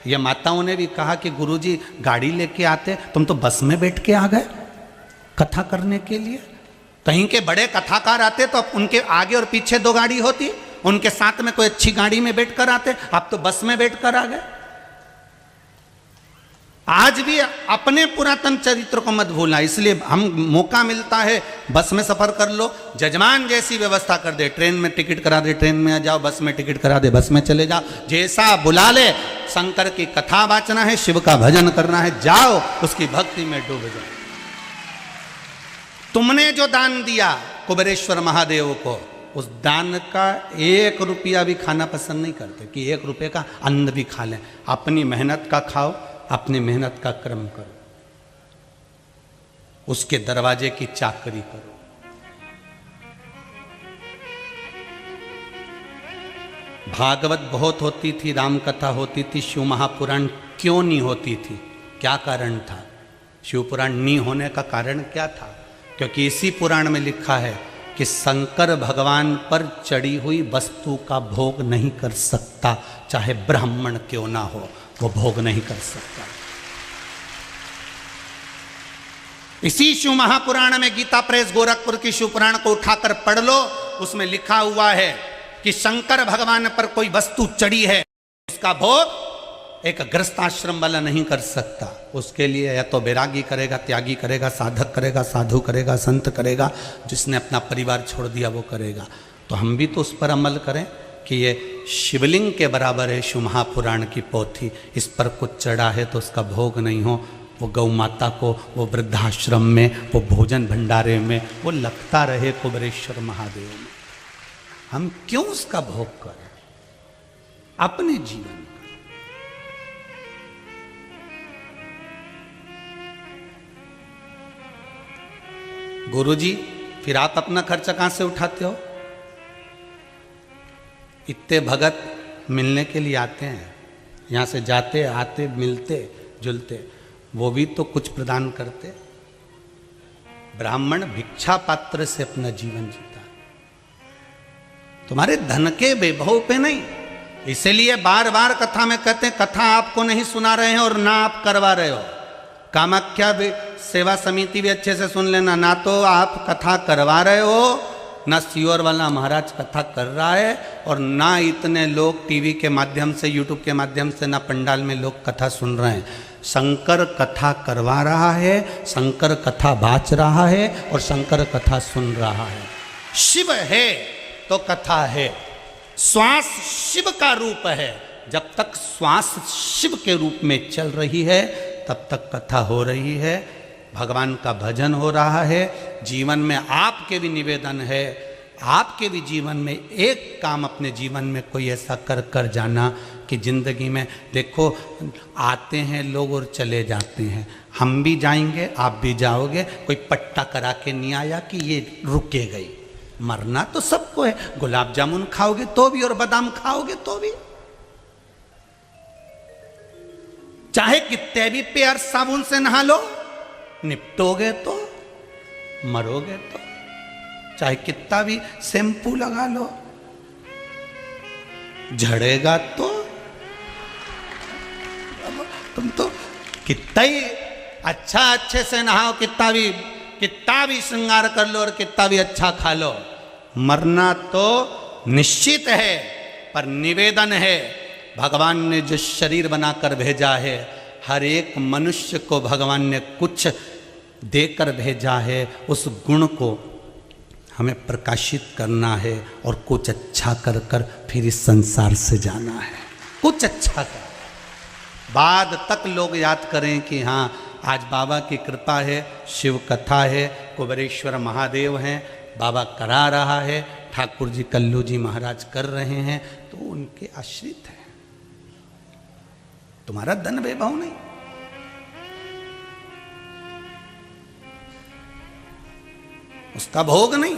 ये माताओं ने भी कहा कि गुरुजी गाड़ी लेके आते, तुम तो बस में बैठ के आ गए कथा करने के लिए। कहीं के बड़े कथाकार आते तो उनके आगे और पीछे 2 गाड़ी होती, उनके साथ में कोई अच्छी गाड़ी में बैठ कर आते, आप तो बस में बैठ कर आ गए। आज भी अपने पुरातन चरित्र को मत भूलना। इसलिए हम मौका मिलता है बस में सफर कर लो, जजमान जैसी व्यवस्था कर दे, ट्रेन में टिकट करा दे, ट्रेन में आ जाओ, बस में टिकट करा दे, बस में चले जाओ, जैसा बुला ले। शंकर की कथा वाचना है, शिव का भजन करना है, जाओ उसकी भक्ति में डूब जाओ। तुमने जो दान दिया कुबेरेश्वर महादेव को, उस दान का 1 रुपया भी खाना पसंद नहीं करते कि 1 रुपये का अन्न भी खा लें। अपनी मेहनत का खाओ, अपनी मेहनत का कर्म करो, उसके दरवाजे की चाकरी करो। भागवत बहुत होती थी, राम कथा होती थी, शिव महापुराण क्यों नहीं होती थी? क्या कारण था? शिव पुराण नहीं होने का कारण क्या था? क्योंकि इसी पुराण में लिखा है कि शंकर भगवान पर चढ़ी हुई वस्तु का भोग नहीं कर सकता, चाहे ब्राह्मण क्यों ना हो, वो भोग नहीं कर सकता। इसी शिव महापुराण में, गीता प्रेस गोरखपुर की शिव पुराण को उठाकर पढ़ लो, उसमें लिखा हुआ है कि शंकर भगवान पर कोई वस्तु चढ़ी है, उसका भोग एक गृहस्थाश्रम वाला नहीं कर सकता। उसके लिए या तो बैरागी करेगा, त्यागी करेगा, साधक करेगा, साधु करेगा, संत करेगा, जिसने अपना परिवार छोड़ दिया वो करेगा। तो हम भी तो उस पर अमल करें कि ये शिवलिंग के बराबर है शिव महापुराण की पोथी, इस पर कुछ चढ़ा है तो उसका भोग नहीं हो, वो गौ माता को, वो वृद्धाश्रम में, वो भोजन भंडारे में, वो लगता रहे कुबेरेश्वर महादेव में। हम क्यों उसका भोग करें? अपने जीवन का गुरुजी फिर आप अपना खर्चा कहाँ से उठाते हो? इतने भगत मिलने के लिए आते हैं, यहाँ से जाते आते मिलते जुलते, वो भी तो कुछ प्रदान करते। ब्राह्मण भिक्षा पात्र से अपना जीवन जीता, तुम्हारे धन के वैभव पे नहीं। इसीलिए बार बार कथा में कहते हैं कथा आपको नहीं सुना रहे हैं और ना आप करवा रहे हो। कामाख्या सेवा समिति भी अच्छे से सुन लेना, ना तो आप कथा करवा रहे हो, ना सीओर वाला महाराज कथा कर रहा है, और ना इतने लोग टीवी के माध्यम से यूट्यूब के माध्यम से ना पंडाल में लोग कथा सुन रहे हैं। शंकर कथा करवा रहा है, शंकर कथा बाच रहा है और शंकर कथा सुन रहा है। शिव है तो कथा है, श्वास शिव का रूप है। जब तक श्वास शिव के रूप में चल रही है तब तक कथा हो रही है, भगवान का भजन हो रहा है। जीवन में आपके भी निवेदन है, आपके भी जीवन में एक काम अपने जीवन में कोई ऐसा कर कर जाना कि जिंदगी में देखो आते हैं लोग और चले जाते हैं, हम भी जाएंगे आप भी जाओगे, कोई पट्टा करा के नहीं आया कि ये रुके गई। मरना तो सबको है, गुलाब जामुन खाओगे तो भी और बादाम खाओगे तो भी, चाहे कितने भी प्यार साबुन से नहा लो निपटोगे तो, मरोगे तो, चाहे कितना भी शैम्पू लगा लो झड़ेगा तो। तुम तो कितना ही अच्छे से नहाओ, कितना भी श्रृंगार कर लो और कितना भी अच्छा खा लो, मरना तो निश्चित है। पर निवेदन है, भगवान ने जो शरीर बनाकर भेजा है, हर एक मनुष्य को भगवान ने कुछ देकर भेजा है, उस गुण को हमें प्रकाशित करना है और कुछ अच्छा कर कर फिर इस संसार से जाना है। कुछ अच्छा कर, बाद तक लोग याद करें कि हाँ आज बाबा की कृपा है, शिव कथा है, कुबेरेश्वर महादेव हैं, बाबा करा रहा है, ठाकुर जी कल्लू जी महाराज कर रहे हैं, तो उनके आश्रित हैं। तुम्हारा धन वैभव नहीं, उसका भोग नहीं।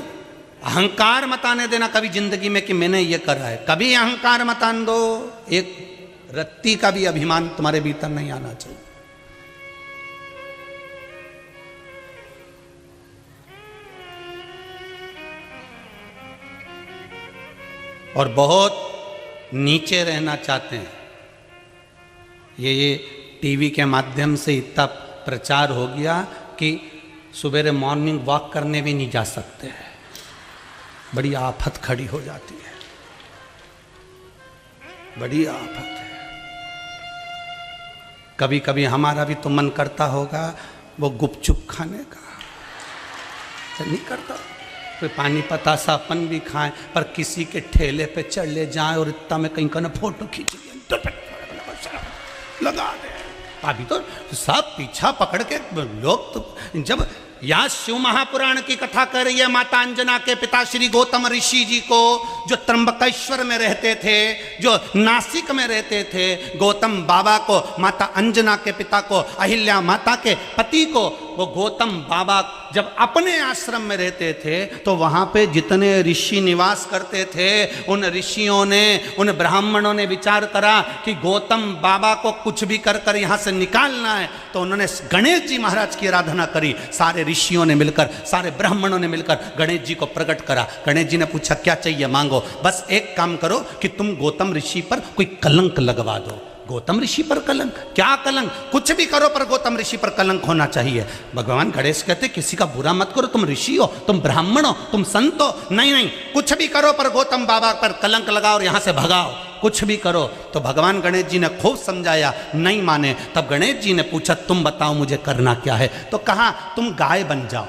अहंकार मत आने देना कभी जिंदगी में कि मैंने ये करा है, कभी अहंकार मत आने दो। एक रत्ती का भी अभिमान तुम्हारे भीतर नहीं आना चाहिए। और बहुत नीचे रहना चाहते हैं, ये टीवी के माध्यम से इतना प्रचार हो गया कि सुबह मॉर्निंग वॉक करने भी नहीं जा सकते हैं, बड़ी आफत खड़ी हो जाती है, बड़ी आफत है। कभी कभी हमारा भी तो मन करता होगा वो गुपचुप खाने का, तो नहीं करता, कोई पानी पतासा अपन भी खाएं, पर किसी के ठेले पे चढ़ ले जाए और इतना में कहीं का फोटो खींच लगा दे। अभी तो सब पीछा पकड़ के लोग तो जब यहाँ शिव महापुराण की कथा कर रही है, माता अंजना के पिता श्री गौतम ऋषि जी को, जो त्र्यंबकेश्वर में रहते थे, जो नासिक में रहते थे, गौतम बाबा को, माता अंजना के पिता को, अहिल्या माता के पति को, वो गौतम बाबा जब अपने आश्रम में रहते थे तो वहाँ पे जितने ऋषि निवास करते थे, उन ऋषियों ने, उन ब्राह्मणों ने विचार करा कि गौतम बाबा को कुछ भी कर कर यहाँ से निकालना है, तो उन्होंने गणेश जी महाराज की आराधना करी। सारे ऋषियों ने मिलकर, सारे ब्राह्मणों ने मिलकर गणेश जी को प्रकट करा। गणेश जी ने पूछा क्या चाहिए मांगो, बस एक काम करो कि तुम गौतम ऋषि पर कोई कलंक लगवा दो। गौतम ऋषि पर कलंक? क्या कलंक? कुछ भी करो पर गौतम ऋषि पर कलंक होना चाहिए। भगवान गणेश कहते किसी का बुरा मत करो, तुम ऋषि हो, तुम ब्राह्मण हो, तुम संत हो, नहीं नहीं कुछ भी करो पर गौतम बाबा पर कलंक लगाओ और यहाँ से भगाओ, कुछ भी करो। तो भगवान गणेश जी ने खूब समझाया, नहीं माने। तब गणेश जी ने पूछा तुम बताओ मुझे करना क्या है, तो कहा तुम गाय बन जाओ।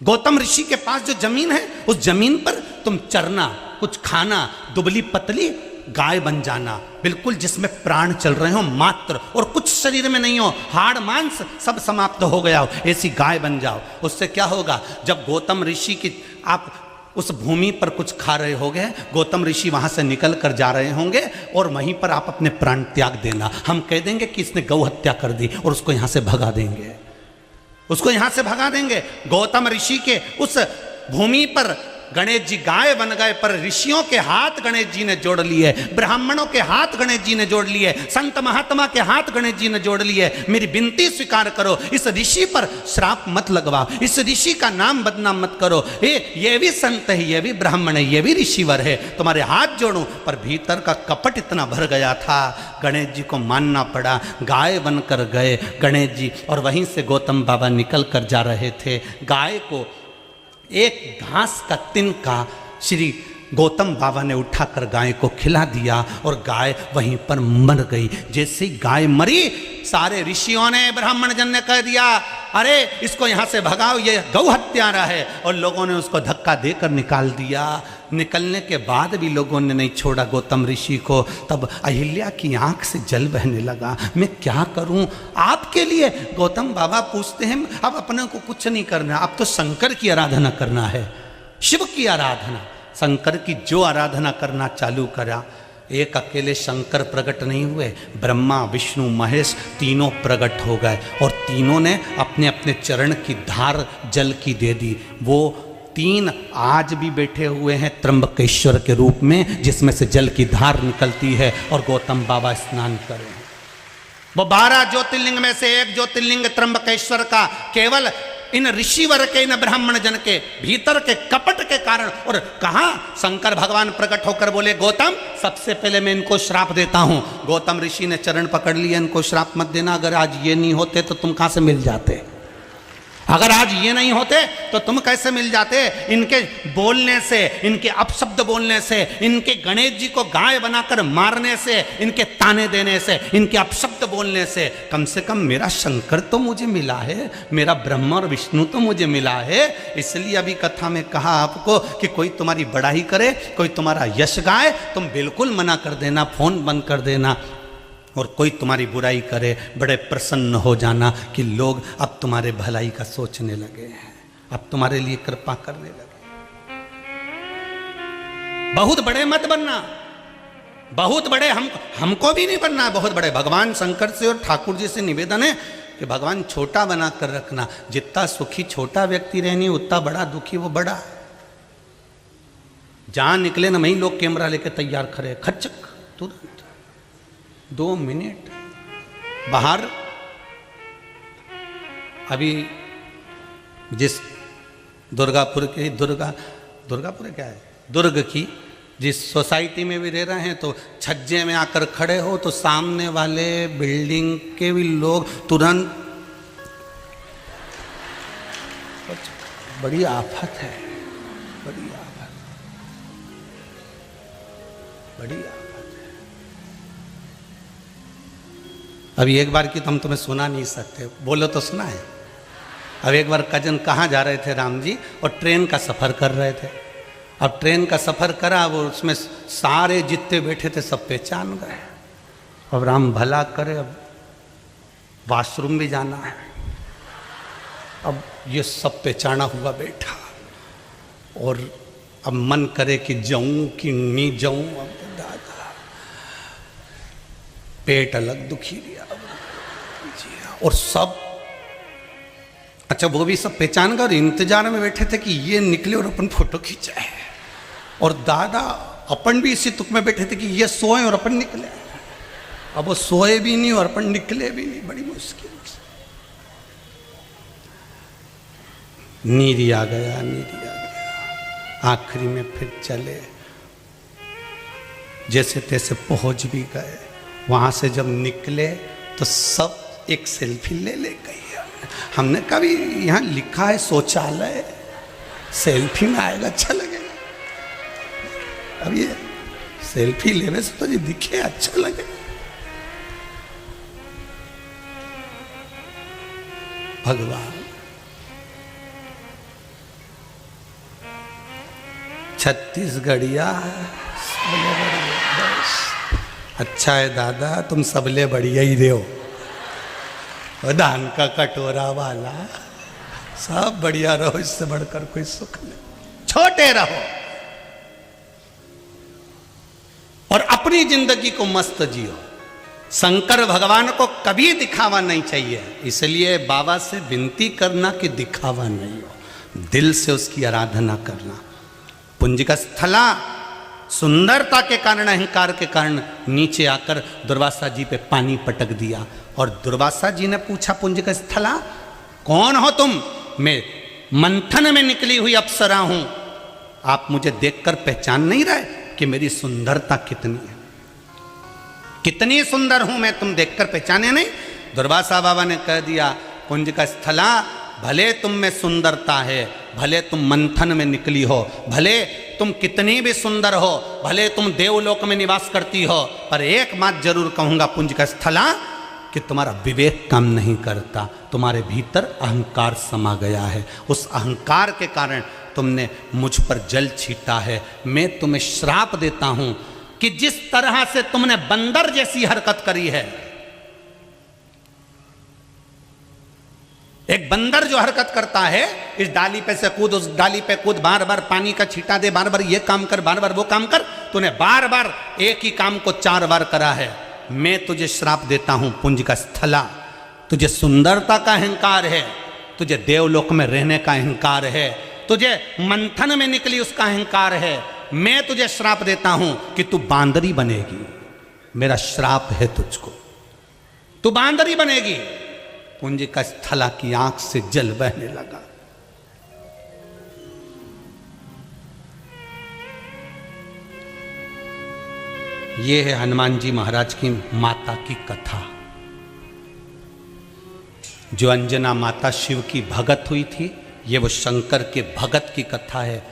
गौतम ऋषि के पास जो जमीन है उस जमीन पर तुम चरना, कुछ खाना, दुबली पतली गाय बन जाना, बिल्कुल जिसमें प्राण चल रहे हो मात्र, और कुछ शरीर में नहीं हो, हाड़ मांस सब समाप्त हो गया हो, ऐसी गाय बन जाओ। उससे क्या होगा, जब गौतम ऋषि की आप उस भूमि पर कुछ खा रहे होगे, गौतम ऋषि वहां से निकल कर जा रहे होंगे और वहीं पर आप अपने प्राण त्याग देना। हम कह देंगे कि इसने गौ हत्या कर दी और उसको यहां से भगा देंगे। उसको यहां से भगा देंगे। गौतम ऋषि के उस भूमि पर गणेश जी गाय बन गए, पर ऋषियों के हाथ गणेश जी ने जोड़ लिए, ब्राह्मणों के हाथ गणेश जी ने जोड़ लिए, संत महात्मा के हाथ गणेश जी ने जोड़ लिए। मेरी विनती स्वीकार करो, इस ऋषि पर श्राप मत लगवाओ, इस ऋषि का नाम बदनाम मत करो। ये भी संत है, ये भी ब्राह्मण है, ये भी ऋषिवर है, तुम्हारे हाथ जोड़ूं। पर भीतर का कपट इतना भर गया था, गणेश जी को मानना पड़ा। गाय बनकर गए गणेश जी, और वहीं से गौतम बाबा निकल कर जा रहे थे। गाय को एक घास का तिनका श्री गौतम बाबा ने उठाकर गाय को खिला दिया, और गाय वहीं पर मर गई। जैसे ही गाय मरी, सारे ऋषियों ने, ब्राह्मण जन ने कह दिया, अरे इसको यहाँ से भगाओ, ये गौ हत्यारा है। और लोगों ने उसको धक्का देकर निकाल दिया। निकलने के बाद भी लोगों ने नहीं छोड़ा गौतम ऋषि को। तब अहिल्या की आंख से जल बहने लगा, मैं क्या करूं आपके लिए। गौतम बाबा पूछते हैं, अब अपने को कुछ नहीं करना, अब तो शंकर की आराधना करना है, शिव की आराधना। शंकर की जो आराधना करना चालू करा, एक अकेले शंकर प्रकट नहीं हुए, ब्रह्मा विष्णु महेश तीनों प्रकट हो गए, और तीनों ने अपने अपने चरण की धार जल की दे दी। वो तीन आज भी बैठे हुए हैं त्र्यंबकेश्वर के रूप में, जिसमें से जल की धार निकलती है, और गौतम बाबा स्नान करें। वो 12 ज्योतिर्लिंग में से एक ज्योतिर्लिंग त्र्यंबकेश्वर का केवल इन ऋषिवर के, इन ब्राह्मण जन के भीतर के कपट के कारण। और कहा शंकर भगवान प्रकट होकर बोले, गौतम सबसे पहले मैं इनको श्राप देता हूं। गौतम ऋषि ने चरण पकड़ लिया, इनको श्राप मत देना, अगर आज ये नहीं होते तो तुम कहां से मिल जाते, अगर आज ये नहीं होते तो तुम कैसे मिल जाते। इनके बोलने से, इनके अपशब्द बोलने से, इनके गणेश जी को गाय बनाकर मारने से, इनके ताने देने से, इनके अपशब्द बोलने से, कम से कम मेरा शंकर तो मुझे मिला है, मेरा ब्रह्मा और विष्णु तो मुझे मिला है। इसलिए अभी कथा में कहा आपको कि कोई तुम्हारी बड़ाई करे, कोई तुम्हारा यश गाए, तुम बिल्कुल मना कर देना, फोन बंद कर देना। और कोई तुम्हारी बुराई करे, बड़े प्रसन्न हो जाना कि लोग अब तुम्हारे भलाई का सोचने लगे हैं, अब तुम्हारे लिए कृपा करने लगे। बहुत बड़े मत बनना, बहुत बड़े हमको भी नहीं बनना, बहुत बड़े। भगवान शंकर से और ठाकुर जी से निवेदन है कि भगवान छोटा बना कर रखना। जितना सुखी छोटा व्यक्ति रहनी, उतना बड़ा दुखी वो बड़ा। जहां निकले ना, वहीं लोग कैमरा लेके तैयार खड़े, खचक तुरंत 2 मिनट बाहर। अभी जिस दुर्गापुर की दुर्गापुर क्या है, दुर्ग की जिस सोसाइटी में भी रह रहे हैं, तो छज्जे में आकर खड़े हो तो सामने वाले बिल्डिंग के भी लोग तुरंत, बड़ी आफत है, बड़ी आफत, बड़ी आफत। अभी एक बार की तो हम तुम्हें सुना नहीं सकते, बोलो तो सुना है। अब एक बार कजन कहाँ जा रहे थे राम जी, और ट्रेन का सफ़र कर रहे थे। अब ट्रेन का सफ़र करा, वो उसमें सारे जितने बैठे थे सब पहचान गए। अब राम भला करे, अब वॉशरूम भी जाना है, अब ये सब पहचाना हुआ बैठा, और अब मन करे कि जाऊं कि नहीं जाऊं। अब दादा पेट अलग दुखी लिया, और सब, अच्छा वो भी सब पहचान गए और इंतजार में बैठे थे कि ये निकले और अपन फोटो खींचाए। और दादा अपन भी इसी तुक में बैठे थे कि ये सोए और अपन निकले। अब वो सोए भी नहीं और अपन निकले भी नहीं, बड़ी मुश्किल से। नींद आ गया, नींद आ गया। आखिरी में फिर चले, जैसे तैसे पहुंच भी गए। वहां से जब निकले तो सब एक सेल्फी ले गई। हमने कभी यहाँ लिखा है शौचालय, सेल्फी में आएगा अच्छा लगेगा। अब ये सेल्फी लेने से तो ये दिखे अच्छा लगेगा। भगवान छत्तीसगढ़िया अच्छा है दादा, तुम सबले बढ़िया ही रहो। धान का कटोरा वाला सब बढ़िया रहो, इससे बढ़कर कोई सुख नहीं। छोटे रहो और अपनी जिंदगी को मस्त जियो। शंकर भगवान को कभी दिखावा नहीं चाहिए, इसलिए बाबा से विनती करना कि दिखावा नहीं हो, दिल से उसकी आराधना करना। पुंजिका स्थला सुंदरता के कारण, अहंकार के कारण नीचे आकर दुर्वासा जी पे पानी पटक दिया। और दुर्वासा जी ने पूछा, पुंजिका स्थला कौन हो तुम? मैं मंथन में निकली हुई अप्सरा हूं, आप मुझे देखकर पहचान नहीं रहे कि मेरी सुंदरता कितनी है, कितनी सुंदर हूं मैं, तुम देखकर पहचाने नहीं? दुर्वासा बाबा ने कह दिया, पुंजिका स्थला भले तुम में सुंदरता है, भले तुम मंथन में निकली हो, भले तुम कितनी भी सुंदर हो, भले तुम देवलोक में निवास करती हो, पर एक बात जरूर कहूंगा पुंजिका स्थला कि तुम्हारा विवेक काम नहीं करता, तुम्हारे भीतर अहंकार समा गया है। उस अहंकार के कारण तुमने मुझ पर जल छीटा है। मैं तुम्हें श्राप देता हूं कि जिस तरह से तुमने बंदर जैसी हरकत करी है, एक बंदर जो हरकत करता है, इस डाली पे से कूद, उस डाली पे कूद, बार बार पानी का छींटा दे, बार बार ये काम कर, बार बार वो काम कर, तूने बार बार एक ही काम को 4 बार करा है। मैं तुझे श्राप देता हूं पुंजिका स्थला, तुझे सुंदरता का अहंकार है, तुझे देवलोक में रहने का अहंकार है, तुझे मंथन में निकली उसका अहंकार है। मैं तुझे श्राप देता हूं कि तू बांदरी बनेगी, मेरा श्राप है तुझको, तू बांदरी बनेगी। पुंजिका स्थला की आंख से जल बहने लगा। यह है हनुमान जी महाराज की माता की कथा। जो अंजना माता शिव की भगत हुई थी, ये वो शंकर के भगत की कथा है।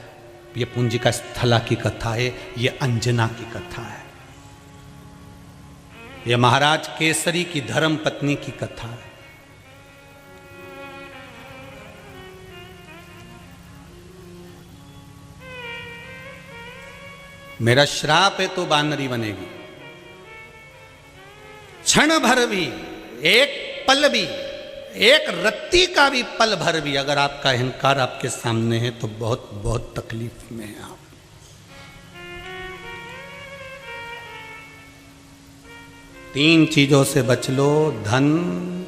ये पुंजिका स्थला की कथा है, ये अंजना की कथा है, ये महाराज केसरी की धर्म पत्नी की कथा है। मेरा श्राप है तो बानरी बनेगी। क्षण भर भी, एक पल भी, एक रत्ती का भी पल भर भी अगर आपका अहंकार आपके सामने है तो बहुत बहुत तकलीफ में है आप। तीन चीजों से बच लो, धन,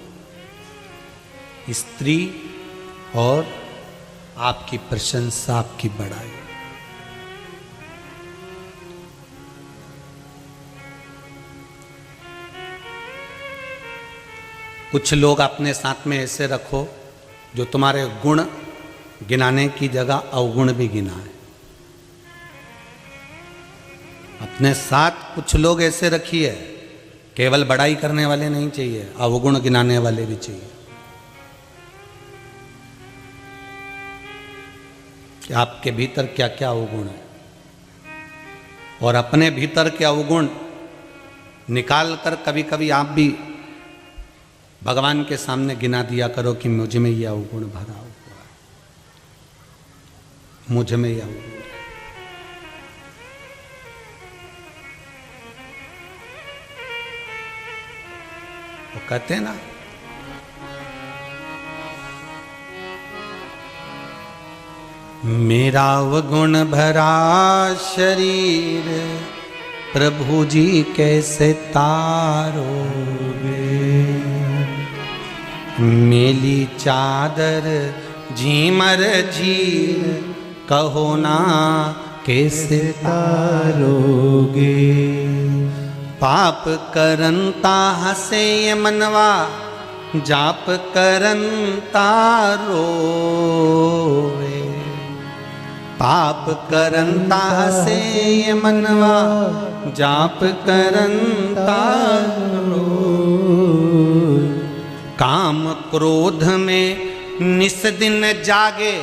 स्त्री और आपकी प्रशंसा, आपकी बड़ाई। कुछ लोग अपने साथ में ऐसे रखो जो तुम्हारे गुण गिनाने की जगह अवगुण भी गिनाए। अपने साथ कुछ लोग ऐसे रखिए, केवल बड़ाई करने वाले नहीं चाहिए, अवगुण गिनाने वाले भी चाहिए। कि आपके भीतर क्या क्या अवगुण है, और अपने भीतर के अवगुण निकाल कर कभी कभी आप भी भगवान के सामने गिना दिया करो कि मुझ में यह अवगुण भरा हुआ है, मुझ में यह अवगुण है। वो कहते हैं ना, मेरा अवगुण भरा शरीर प्रभु जी कैसे तारोगे, मेली चादर झीमर झील कहो ना कैसे तारोगे। पाप करंता हसे ये मनवा, जाप करंता रोवे। पाप करंता हसे ये मनवा, जाप करंता रोवे। काम क्रोध में निस दिन जागे,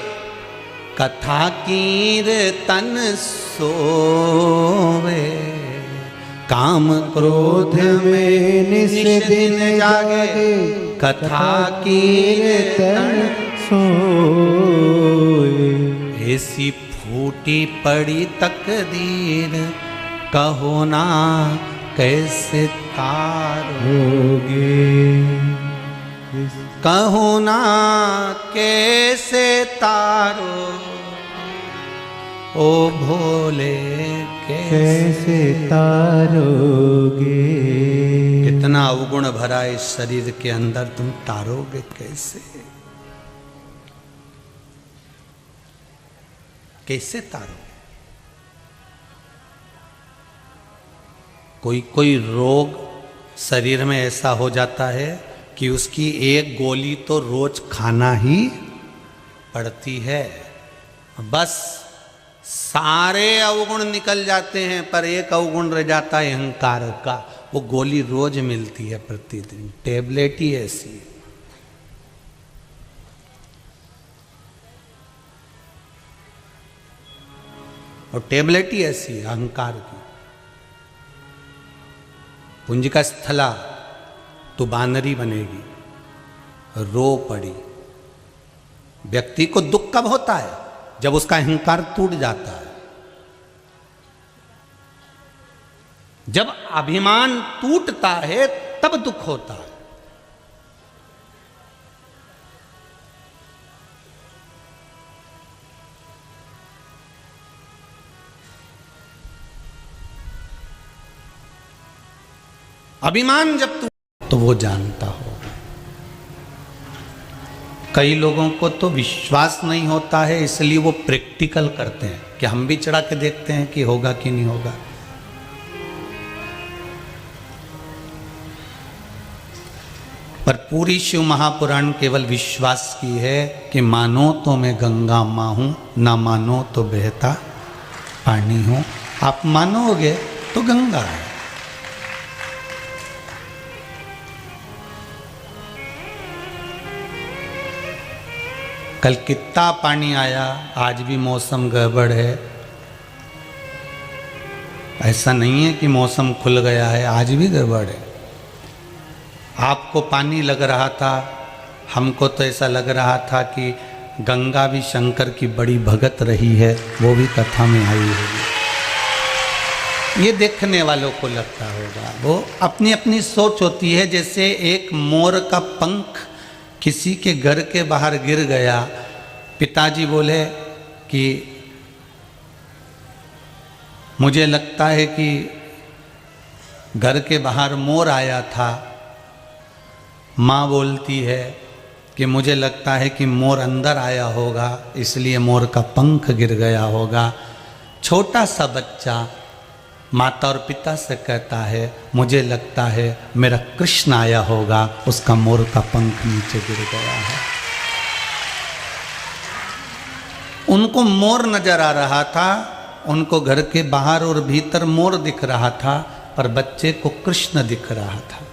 कथा कीर्तन सोवे। काम क्रोध में निस दिन जागे, कथा कीर्तन सोवे। ऐसी फूटी पड़ी तकदीर, कहो ना कैसे तारोगे, कहो ना कैसे तारो। ओ भोले कैसे तारोगे। इतना अवगुण भरा इस शरीर के अंदर तुम तारोगे कैसे? कैसे तारोगे? कोई कोई रोग शरीर में ऐसा हो जाता है कि उसकी एक गोली तो रोज खाना ही पड़ती है। बस सारे अवगुण निकल जाते हैं, पर एक अवगुण रह जाता है अहंकार का। वो गोली रोज मिलती है प्रतिदिन, टेबलेट ही ऐसी है। और टेबलेट ही ऐसी है अहंकार की। पुंजिका स्थला तो बानरी बनेगी, रो पड़ी। व्यक्ति को दुख कब होता है? जब उसका अहंकार टूट जाता है। जब अभिमान टूटता है तब दुख होता है। अभिमान जब तो वो जानता हो। कई लोगों को तो विश्वास नहीं होता है, इसलिए वो प्रैक्टिकल करते हैं कि हम भी चढ़ा के देखते हैं कि होगा कि नहीं होगा। पर पूरी शिव महापुराण केवल विश्वास की है कि मानो तो मैं गंगा मां हूं, ना मानो तो बहता पानी हूं। आप मानोगे तो गंगा है। कल कितना पानी आया, आज भी मौसम गड़बड़ है। ऐसा नहीं है कि मौसम खुल गया है, आज भी गड़बड़ है। आपको पानी लग रहा था, हमको तो ऐसा लग रहा था कि गंगा भी शंकर की बड़ी भगत रही है, वो भी कथा में आई होगी। ये देखने वालों को लगता होगा। वो अपनी अपनी सोच होती है। जैसे एक मोर का पंख किसी के घर के बाहर गिर गया, पिताजी बोले कि मुझे लगता है कि घर के बाहर मोर आया था। माँ बोलती है कि मुझे लगता है कि मोर अंदर आया होगा, इसलिए मोर का पंख गिर गया होगा। छोटा सा बच्चा माता और पिता से कहता है मुझे लगता है मेरा कृष्ण आया होगा, उसका मोर का पंख नीचे गिर गया है। उनको मोर नजर आ रहा था, उनको घर के बाहर और भीतर मोर दिख रहा था, पर बच्चे को कृष्ण दिख रहा था।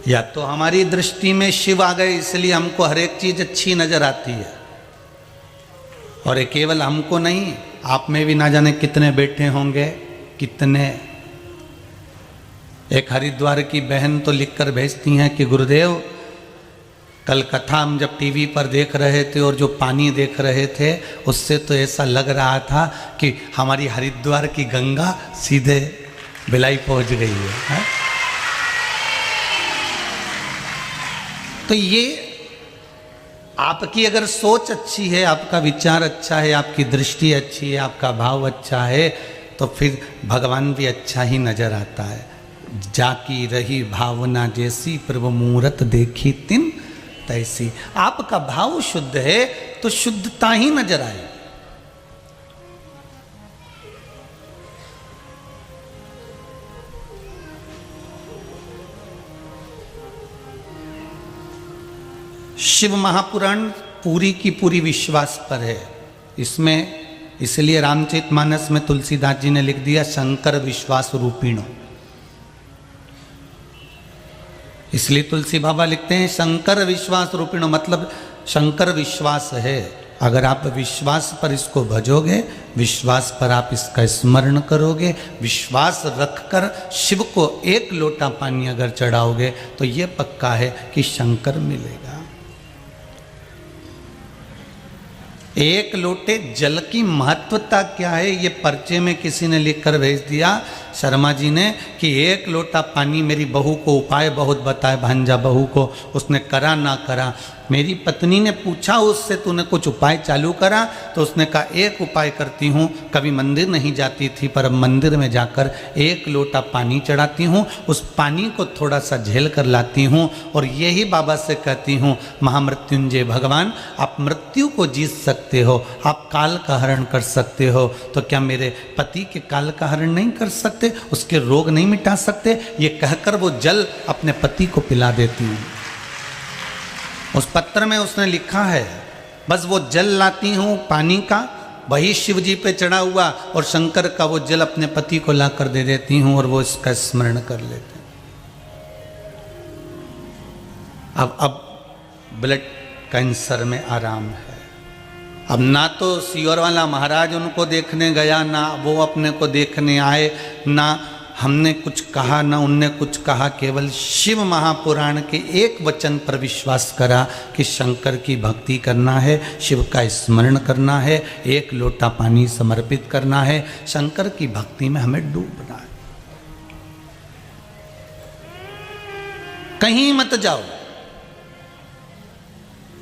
या तो हमारी दृष्टि में शिव आ गए, इसलिए हमको हर एक चीज अच्छी नजर आती है। और ये केवल हमको नहीं, आप में भी ना जाने कितने बैठे होंगे, कितने। एक हरिद्वार की बहन तो लिखकर भेजती हैं कि गुरुदेव कल कथा हम जब टीवी पर देख रहे थे और जो पानी देख रहे थे, उससे तो ऐसा लग रहा था कि हमारी हरिद्वार की गंगा सीधे भिलाई पहुंच गई है। तो ये आपकी अगर सोच अच्छी है, आपका विचार अच्छा है, आपकी दृष्टि अच्छी है, आपका भाव अच्छा है, तो फिर भगवान भी अच्छा ही नजर आता है। जाकी रही भावना जैसी, प्रभु मूरत देखी तिन तैसी। आपका भाव शुद्ध है तो शुद्धता ही नजर आए। शिव महापुराण पूरी की पूरी विश्वास पर है। इसमें इसलिए रामचरितमानस में तुलसीदास जी ने लिख दिया शंकर विश्वास रूपिणो। इसलिए तुलसी बाबा लिखते हैं शंकर विश्वास रूपिणो, मतलब शंकर विश्वास है। अगर आप विश्वास पर इसको भजोगे, विश्वास पर आप इसका स्मरण करोगे, विश्वास रखकर शिव को एक लोटा पानी अगर चढ़ाओगे, तो ये पक्का है कि शंकर मिलेगा। एक लोटे जल की महत्वता क्या है, ये पर्चे में किसी ने लिखकर भेज दिया शर्मा जी ने कि एक लोटा पानी, मेरी बहू को उपाय बहुत बताए, भांजा बहू को, उसने करा ना करा, मेरी पत्नी ने पूछा उससे, तूने कुछ उपाय चालू करा? तो उसने कहा एक उपाय करती हूँ, कभी मंदिर नहीं जाती थी पर अब मंदिर में जाकर एक लोटा पानी चढ़ाती हूँ, उस पानी को थोड़ा सा झेल कर लाती हूँ और यही बाबा से कहती हूँ, महामृत्युंजय भगवान, आप मृत्यु को जीत सकते हो, आप काल का हरण कर सकते हो, तो क्या मेरे पति के काल का हरण नहीं कर सकते, उसके रोग नहीं मिटा सकते? ये कहकर वो जल अपने पति को पिला देती हूँ। उस पत्र में उसने लिखा है, बस वो जल लाती हूँ पानी का, वही शिव जी पे चढ़ा हुआ, और शंकर का वो जल अपने पति को ला कर दे देती हूँ और वो इसका स्मरण कर लेते हैं। अब ब्लड कैंसर में आराम है। अब ना तो सीवर वाला महाराज उनको देखने गया, ना वो अपने को देखने आए, ना हमने कुछ कहा ना उनने कुछ कहा, केवल शिव महापुराण के एक वचन पर विश्वास करा कि शंकर की भक्ति करना है, शिव का स्मरण करना है, एक लोटा पानी समर्पित करना है, शंकर की भक्ति में हमें डूबना है। कहीं मत जाओ,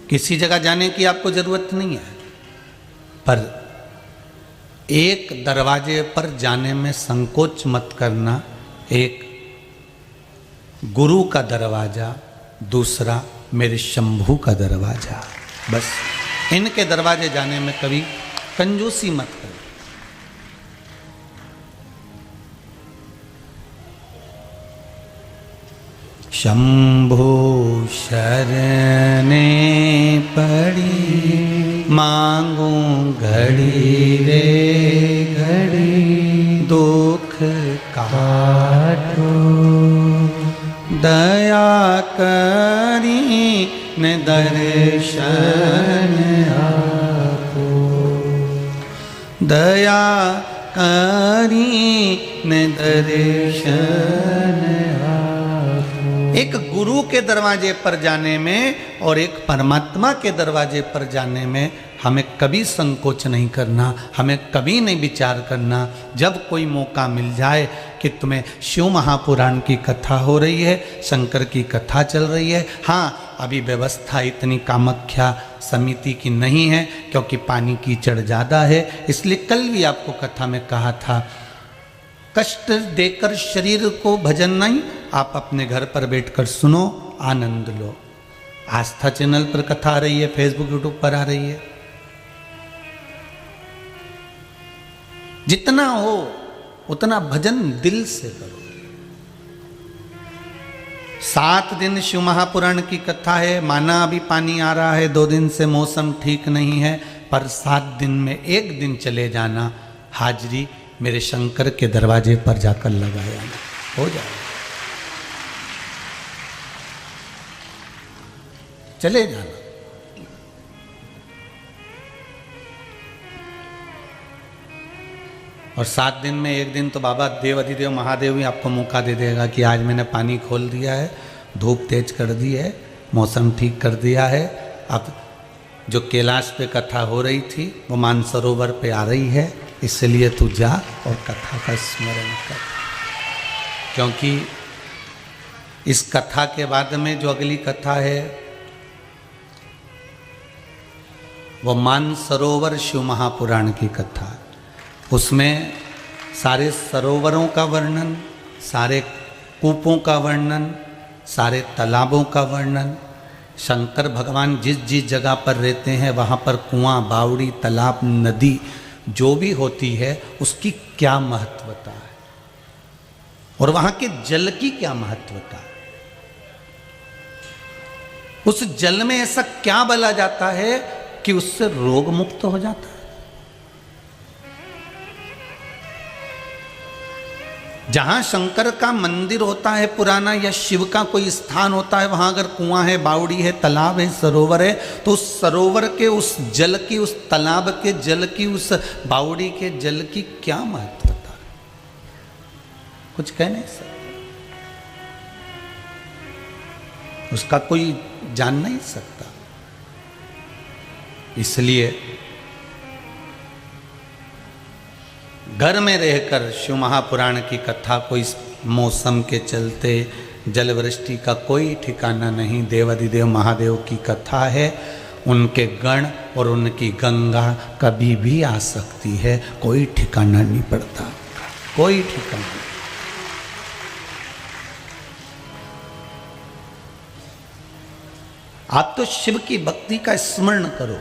किसी जगह जाने की आपको जरूरत नहीं है, पर एक दरवाजे पर जाने में संकोच मत करना। एक गुरु का दरवाजा, दूसरा मेरे शंभू का दरवाजा, बस इनके दरवाजे जाने में कभी कंजूसी मत करो। शंभो शरणे पड़ी, मांगू घड़ी रे घड़ी, दुख काटो दया करी न दर्शन आपो, दया करी न दर्शन। एक गुरु के दरवाजे पर जाने में और एक परमात्मा के दरवाजे पर जाने में हमें कभी संकोच नहीं करना, हमें कभी नहीं विचार करना। जब कोई मौका मिल जाए कि तुम्हें शिव महापुराण की कथा हो रही है, शंकर की कथा चल रही है, हाँ अभी व्यवस्था इतनी कामाख्या समिति की नहीं है क्योंकि पानी कीचड़ ज़्यादा है, इसलिए कल भी आपको कथा में कहा था, कष्ट देकर शरीर को भजन नहीं, आप अपने घर पर बैठकर सुनो, आनंद लो। आस्था चैनल पर कथा आ रही है, फेसबुक यूट्यूब पर आ रही है, जितना हो उतना भजन दिल से करो। 7 दिन शिव महापुराण की कथा है, माना अभी पानी आ रहा है, 2 दिन से मौसम ठीक नहीं है, पर 7 दिन में 1 दिन चले जाना, हाजिरी मेरे शंकर के दरवाजे पर जाकर लगाया, हो जाए, चले जाना। और 7 दिन में 1 दिन तो बाबा देव अधिदेव महादेव ही आपको मौका दे देगा कि आज मैंने पानी खोल दिया है, धूप तेज कर दी है, मौसम ठीक कर दिया है, अब जो कैलाश पे कथा हो रही थी वो मानसरोवर पे आ रही है, इसलिए तू जा और कथा का स्मरण कर, क्योंकि इस कथा के बाद में जो अगली कथा है वो मानसरोवर शिव महापुराण की कथा। उसमें सारे सरोवरों का वर्णन, सारे कूपों का वर्णन, सारे तालाबों का वर्णन, शंकर भगवान जिस जिस जगह पर रहते हैं वहाँ पर कुआं, बावड़ी, तालाब, नदी जो भी होती है उसकी क्या महत्वता है और वहाँ के जल की क्या महत्वता है, उस जल में ऐसा क्या बला जाता है कि उससे रोग मुक्त हो जाता है। जहां शंकर का मंदिर होता है पुराना या शिव का कोई स्थान होता है, वहां अगर कुआं है, बावड़ी है, तालाब है, सरोवर है, तो उस सरोवर के उस जल की, उस तालाब के जल की, उस बावड़ी के जल की क्या महत्वता है, कुछ कह नहीं सकते, उसका कोई जान नहीं सकता। इसलिए घर में रहकर शिव महापुराण की कथा को इस मौसम के चलते, जल वृष्टि का कोई ठिकाना नहीं। देवाधिदेव महादेव की कथा है, उनके गण और उनकी गंगा कभी भी आ सकती है, कोई ठिकाना नहीं पड़ता, कोई ठिकाना नहीं। आप तो शिव की भक्ति का स्मरण करो,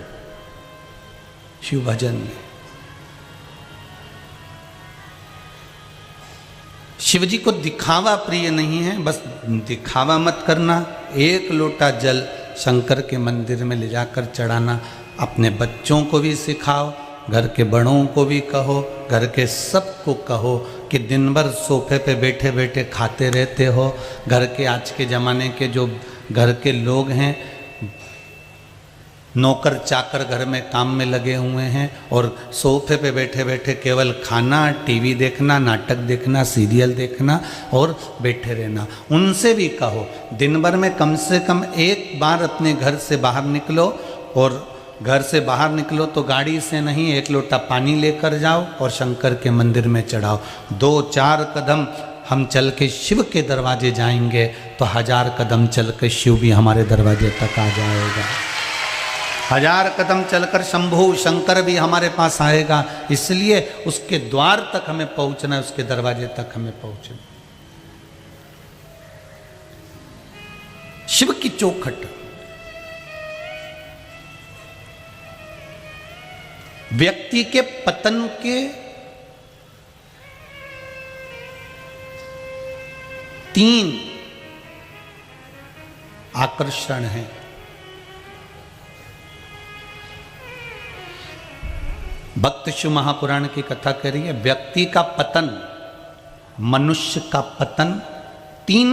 शिव भजन में। शिव जी को दिखावा प्रिय नहीं है, बस दिखावा मत करना। एक लोटा जल शंकर के मंदिर में ले जाकर चढ़ाना, अपने बच्चों को भी सिखाओ, घर के बड़ों को भी कहो, घर के सबको कहो कि दिन भर सोफे पे बैठे बैठे खाते रहते हो। घर के आज के ज़माने के जो घर के लोग हैं, नौकर चाकर घर में काम में लगे हुए हैं और सोफे पे बैठे बैठे केवल खाना, टीवी देखना, नाटक देखना, सीरियल देखना और बैठे रहना। उनसे भी कहो दिन भर में कम से कम एक बार अपने घर से बाहर निकलो, और घर से बाहर निकलो तो गाड़ी से नहीं, एक लोटा पानी लेकर जाओ और शंकर के मंदिर में चढ़ाओ। 2-4 कदम हम चल के शिव के दरवाजे जाएंगे तो 1000 कदम चल के शिव भी हमारे दरवाजे तक आ जाएगा। 1000 कदम चलकर शंभु शंकर भी हमारे पास आएगा। इसलिए उसके द्वार तक हमें पहुंचना है, उसके दरवाजे तक हमें पहुंचना। शिव की चौखट, व्यक्ति के पतन के 3 आकर्षण हैं। भक्त शिव महापुराण की कथा कह रही है, व्यक्ति का पतन, मनुष्य का पतन 3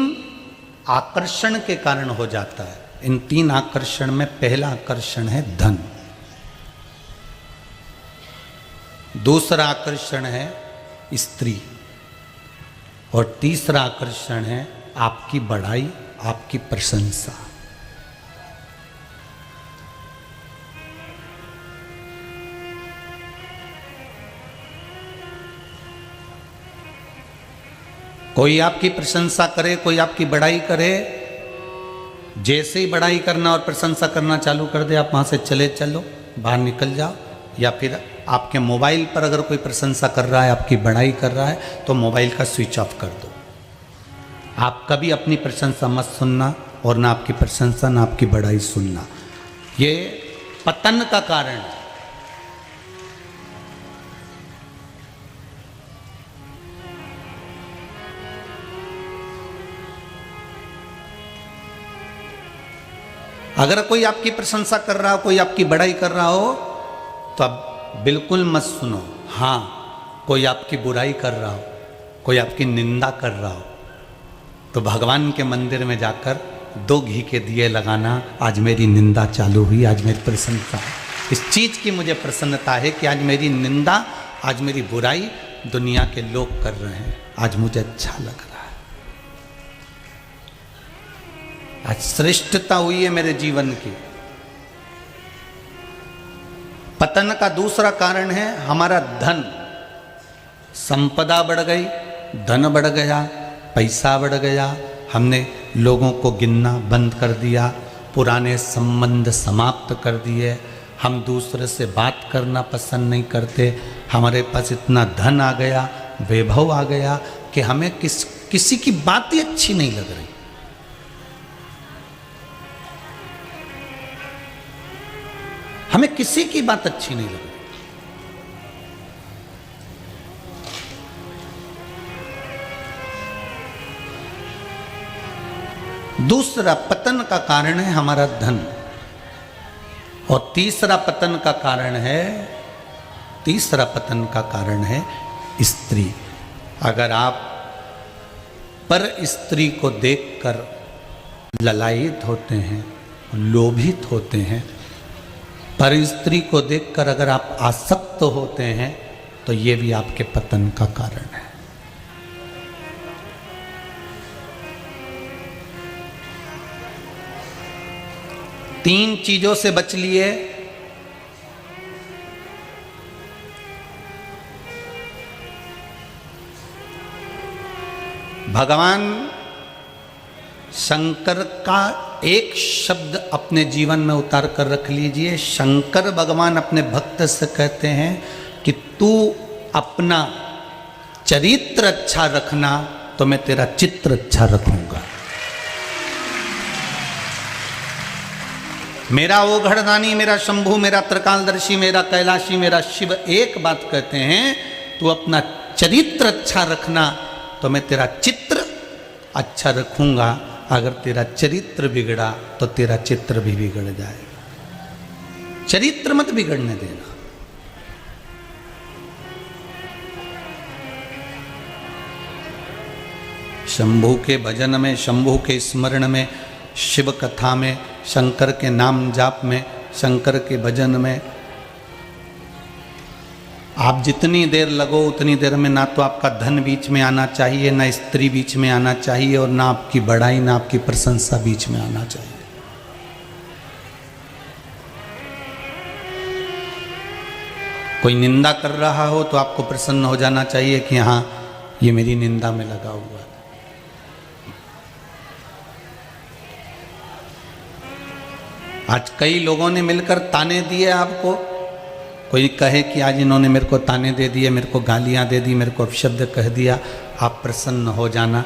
आकर्षण के कारण हो जाता है। इन 3 आकर्षण में पहला आकर्षण है धन, दूसरा आकर्षण है स्त्री, और तीसरा आकर्षण है आपकी बड़ाई, आपकी प्रशंसा। कोई आपकी प्रशंसा करे, कोई आपकी बड़ाई करे, जैसे ही बड़ाई करना और प्रशंसा करना चालू कर दे, आप वहाँ से चले चलो, बाहर निकल जाओ। या फिर आपके मोबाइल पर अगर कोई प्रशंसा कर रहा है, आपकी बड़ाई कर रहा है, तो मोबाइल का स्विच ऑफ कर दो। आप कभी अपनी प्रशंसा मत सुनना, और ना आपकी प्रशंसा ना आपकी बड़ाई सुनना। ये पतन का कारण है। अगर कोई आपकी प्रशंसा कर रहा हो, कोई आपकी बड़ाई कर रहा हो, तो अब बिल्कुल मत सुनो। हाँ, कोई आपकी बुराई कर रहा हो, कोई आपकी निंदा कर रहा हो, तो भगवान के मंदिर में जाकर 2 घी के दिए लगाना। आज मेरी निंदा चालू हुई, आज मेरी प्रसन्नता है, इस चीज़ की मुझे प्रसन्नता है कि आज मेरी निंदा, आज मेरी बुराई दुनिया के लोग कर रहे हैं, आज मुझे अच्छा लग रहा है, आज श्रेष्ठता हुई है मेरे जीवन की। पतन का दूसरा कारण है हमारा धन। संपदा बढ़ गई, धन बढ़ गया, पैसा बढ़ गया, हमने लोगों को गिनना बंद कर दिया, पुराने संबंध समाप्त कर दिए, हम दूसरे से बात करना पसंद नहीं करते। हमारे पास इतना धन आ गया, वैभव आ गया कि हमें किसी की बात ही अच्छी नहीं लग रही। हमें किसी की बात अच्छी नहीं लग रही। दूसरा पतन का कारण है हमारा धन, और तीसरा पतन का कारण है स्त्री। अगर आप पर स्त्री को देखकर ललायित होते हैं, लोभित होते हैं, पर स्त्री को देखकर अगर आप आसक्त होते हैं, तो ये भी आपके पतन का कारण है। तीन चीजों से बच लिए। भगवान शंकर का एक शब्द अपने जीवन में उतार कर रख लीजिए। शंकर भगवान अपने भक्त से कहते हैं कि तू अपना चरित्र अच्छा रखना तो मैं तेरा चित्र अच्छा रखूंगा। मेरा ओघड़दानी, मेरा शंभु, मेरा त्रिकालदर्शी, मेरा कैलाशी, मेरा शिव एक बात कहते हैं, तू अपना चरित्र अच्छा रखना तो मैं तेरा चित्र अच्छा रखूंगा। अगर तेरा चरित्र बिगड़ा तो तेरा चित्र भी बिगड़ जाएगा। चरित्र मत बिगड़ने देना। शंभु के भजन में, शंभु के स्मरण में, शिव कथा में, शंकर के नाम जाप में, शंकर के भजन में आप जितनी देर लगो उतनी देर में ना तो आपका धन बीच में आना चाहिए, ना स्त्री बीच में आना चाहिए, और ना आपकी बड़ाई ना आपकी प्रशंसा बीच में आना चाहिए। कोई निंदा कर रहा हो तो आपको प्रसन्न हो जाना चाहिए कि हाँ ये मेरी निंदा में लगा हुआ है। आज कई लोगों ने मिलकर ताने दिए आपको। कोई कहे कि आज इन्होंने मेरे को ताने दे दिए, मेरे को गालियां दे दी, मेरे को अपशब्द कह दिया। आप प्रसन्न हो जाना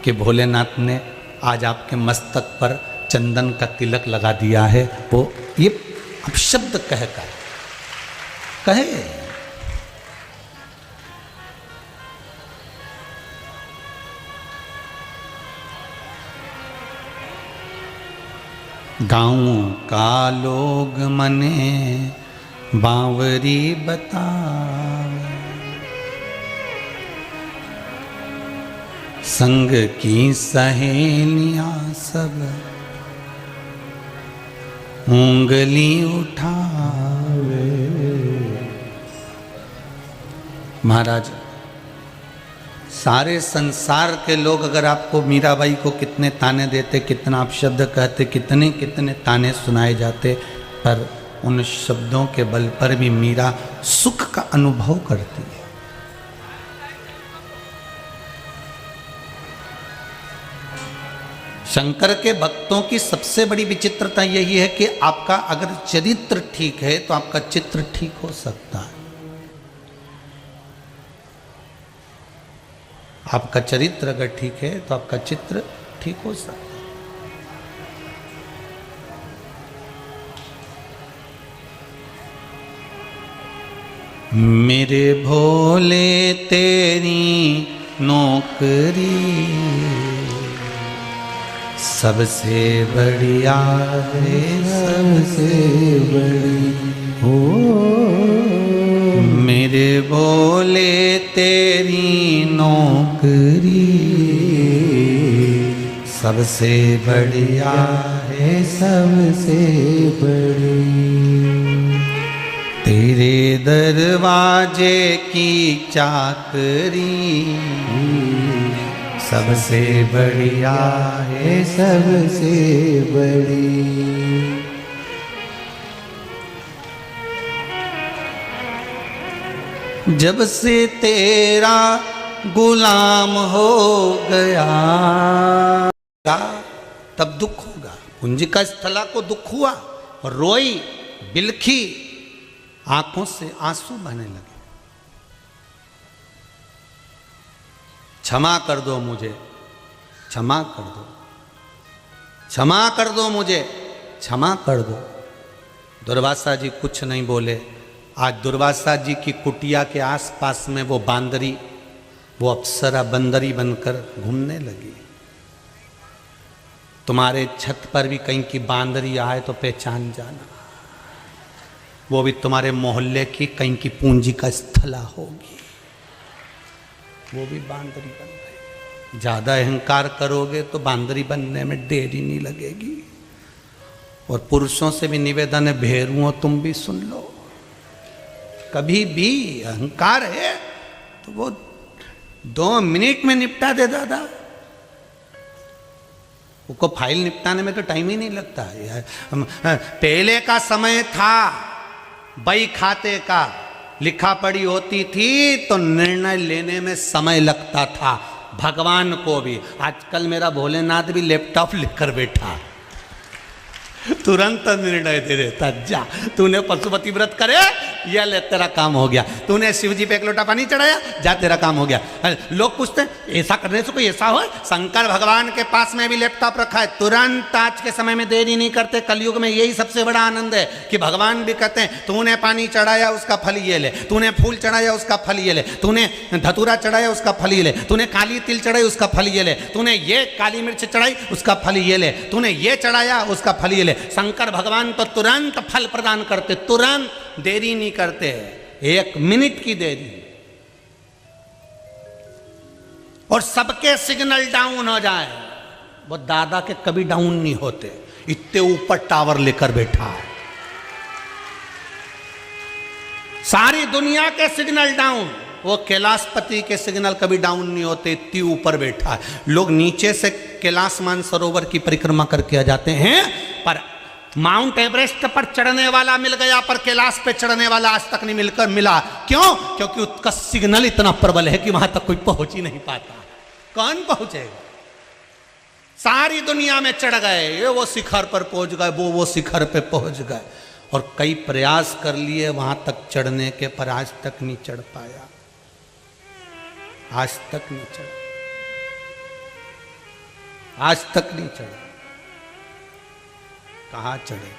कि भोलेनाथ ने आज आपके मस्तक पर चंदन का तिलक लगा दिया है। वो ये अपशब्द कहकर कहे। गाँव का लोग मने बावरी बतावे, संग की सहेलियां सब उंगली उठावे। महाराज, सारे संसार के लोग अगर आपको मीराबाई को कितने ताने देते, कितना अपशब्द कहते, कितने कितने ताने सुनाए जाते, पर उन शब्दों के बल पर भी मीरा सुख का अनुभव करती है। शंकर के भक्तों की सबसे बड़ी विचित्रता यही है कि आपका अगर चरित्र ठीक है तो आपका चित्र ठीक हो सकता है। आपका चरित्र अगर ठीक है तो आपका चित्र ठीक हो सकता है। मेरे भोले तेरी नौकरी सबसे बढ़िया है, सबसे बड़ी हो। मेरे भोले तेरी नौकरी सबसे बढ़िया है, सबसे बड़ी। तेरे दरवाजे की चाकरी सबसे बढ़िया है, सबसे बड़ी। जब से तेरा गुलाम हो गया, तब दुख होगा। कुंजिका स्थला को दुख हुआ और रोई, बिलखी, आंखों से आंसू बहने लगे। क्षमा कर दो मुझे, क्षमा कर दो, क्षमा कर दो मुझे, क्षमा कर दो। दुर्वासा जी कुछ नहीं बोले। आज दुर्वासा जी की कुटिया के आसपास में वो बांदरी, वो अप्सरा बंदरी बनकर घूमने लगी। तुम्हारे छत पर भी कहीं की बांदरी आए तो पहचान जाना, वो भी तुम्हारे मोहल्ले की कहीं की पूंजी का स्थला होगी। वो भी बांदरी बन गई। ज्यादा अहंकार करोगे तो बांदरी बनने में देरी नहीं लगेगी। और पुरुषों से भी निवेदन है, भेरुओं तुम भी सुन लो, कभी भी अहंकार है तो वो 2 मिनट में निपटा दे दादा। उसको फाइल निपटाने में तो टाइम ही नहीं लगता यार। पहले का समय था बही खाते का, लिखा पढ़ी होती थी तो निर्णय लेने में समय लगता था। भगवान को भी। आजकल मेरा भोलेनाथ भी लैपटॉप लेकर बैठा, तुरंत निर्णय दे देता, जा तूने पशुपति व्रत करे, ये ले तेरा काम हो गया। तूने शिव जी पे एक लोटा पानी चढ़ाया, जा तेरा काम हो गया। लोग पूछते हैं ऐसा करने से कोई ऐसा हो? शंकर भगवान के पास में भी लैपटॉप रखा है, तुरंत आज के समय में देरी नहीं करते। कलयुग में यही सबसे बड़ा आनंद है कि भगवान भी कहते हैं तूने पानी चढ़ाया उसका फल ये ले, तूने फूल चढ़ाया उसका फल ये ले, तूने धतूरा चढ़ाया उसका फल ये ले, तूने काली तिल चढ़ाई उसका फल ये ले, तूने ये काली मिर्च चढ़ाई उसका फल ये ले, तूने ये चढ़ाया उसका फल ये ले। शंकर भगवान तो तुरंत फल प्रदान करते, तुरंत, देरी नहीं करते, 1 मिनट की देरी। और सबके सिग्नल डाउन हो जाए, वो दादा के कभी डाउन नहीं होते, इतने ऊपर टावर लेकर बैठा है। सारी दुनिया के सिग्नल डाउन, वो कैलाशपति के सिग्नल कभी डाउन नहीं होते, इतनी ऊपर बैठा है। लोग नीचे से कैलाश मानसरोवर की परिक्रमा करके आ जाते हैं, पर माउंट एवरेस्ट पर चढ़ने वाला मिल गया, पर कैलाश पे चढ़ने वाला आज तक नहीं मिला। क्यों? क्योंकि उसका सिग्नल इतना प्रबल है कि वहां तक कोई पहुंच ही नहीं पाता। कौन पहुंचेगा? सारी दुनिया में चढ़ गए, ये वो शिखर पर पहुंच गए, वो शिखर पे पहुंच गए, और कई प्रयास कर लिए वहां तक चढ़ने के, पर आज तक नहीं चढ़ पाया, आज तक नहीं चढ़ा, आज तक नहीं चढ़ा। कहाँ चढ़े?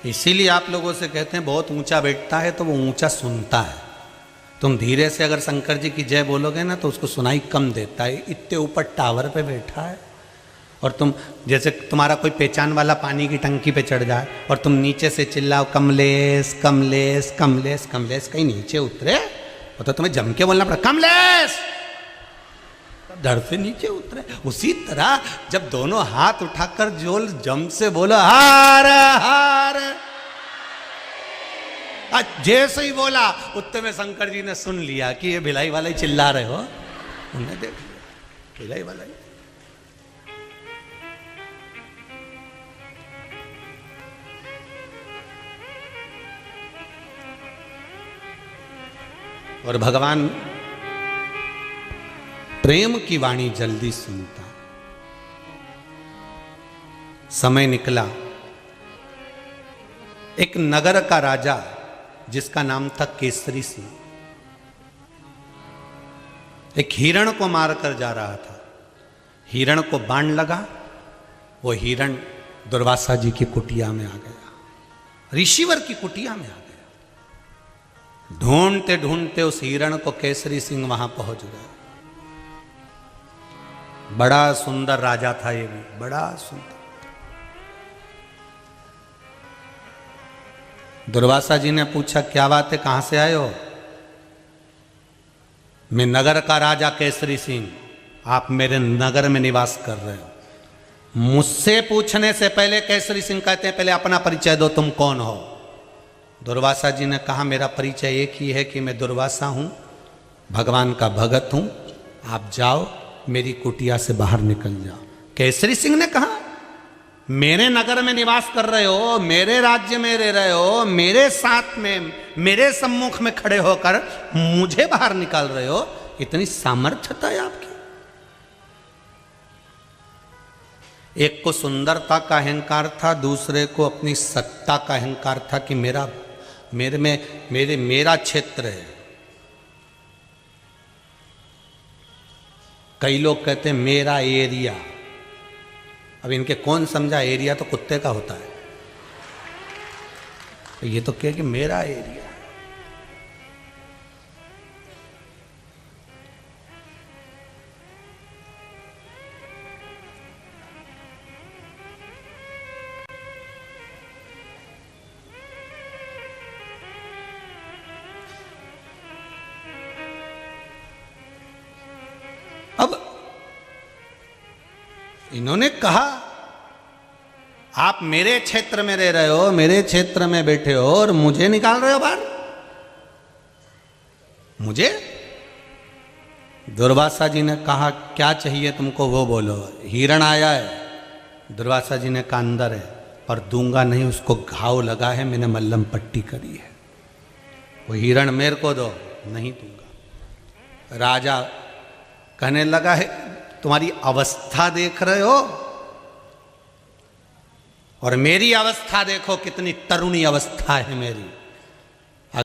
इसीलिए आप लोगों से कहते हैं बहुत ऊंचा बैठता है तो वो ऊंचा सुनता है। तुम धीरे से अगर शंकर जी की जय बोलोगे ना तो उसको सुनाई कम देता है, इतने ऊपर टावर पे बैठा है। और तुम जैसे तुम्हारा कोई पहचान वाला पानी की टंकी पे चढ़ जाए और तुम नीचे से चिल्लाओ कमलेश कमलेश कमलेश कमलेश, कहीं नीचे उतरे तो तुम्हें जम के बोलना पड़ा कमलेश, धड़ से नीचे उतरे। उसी तरह जब दोनों हाथ उठाकर जोल जम से बोलो हार हार, जैसे ही बोला उतने में शंकर जी ने सुन लिया कि ये भिलाई वाला ही चिल्ला रहे हो, उन्हें देख लिया भिलाई वाला ही। और भगवान प्रेम की वाणी जल्दी सुनता। समय निकला, एक नगर का राजा जिसका नाम था केसरी सिंह, एक हिरण को मारकर जा रहा था। हिरण को बाण लगा, वो हिरण दुर्वासा जी की कुटिया में आ गया, ऋषिवर की कुटिया में आ गया। ढूंढते ढूंढते उस हिरण को केसरी सिंह वहां पहुंच गया। बड़ा सुंदर राजा था ये भी, बड़ा सुंदर। दुर्वासा जी ने पूछा क्या बात है, कहां से आए हो? मैं नगर का राजा केसरी सिंह, आप मेरे नगर में निवास कर रहे हो। मुझसे पूछने से पहले केसरी सिंह कहते हैं पहले अपना परिचय दो, तुम कौन हो? दुर्वासा जी ने कहा मेरा परिचय एक ही है कि मैं दुर्वासा हूं, भगवान का भगत हूं, आप जाओ मेरी कुटिया से बाहर निकल जाओ। केसरी सिंह ने कहा मेरे नगर में निवास कर रहे हो, मेरे राज्य में रह रहे हो, मेरे साथ में मेरे सम्मुख में खड़े होकर मुझे बाहर निकाल रहे हो, इतनी सामर्थ्यता है आपकी? एक को सुंदरता का अहंकार था, दूसरे को अपनी सत्ता का अहंकार था कि मेरा क्षेत्र है। कई लोग कहते हैं मेरा एरिया। अब इनके कौन समझा, एरिया तो कुत्ते का होता है, तो ये तो कहे कि मेरा एरिया। अब इन्होंने कहा आप मेरे क्षेत्र में रह रहे हो, मेरे क्षेत्र में बैठे हो और मुझे निकाल रहे हो बाहर, मुझे? दुर्वासा जी ने कहा क्या चाहिए तुमको वो बोलो। हिरण आया है, दुर्वासा जी ने कहा अंदर है। पर दूंगा नहीं, उसको घाव लगा है, मैंने मल्लम पट्टी करी है, वो हिरण मेरे को दो, नहीं दूंगा। राजा कहने लगा है तुम्हारी अवस्था देख रहे हो और मेरी अवस्था देखो, कितनी तरुणी अवस्था है मेरी।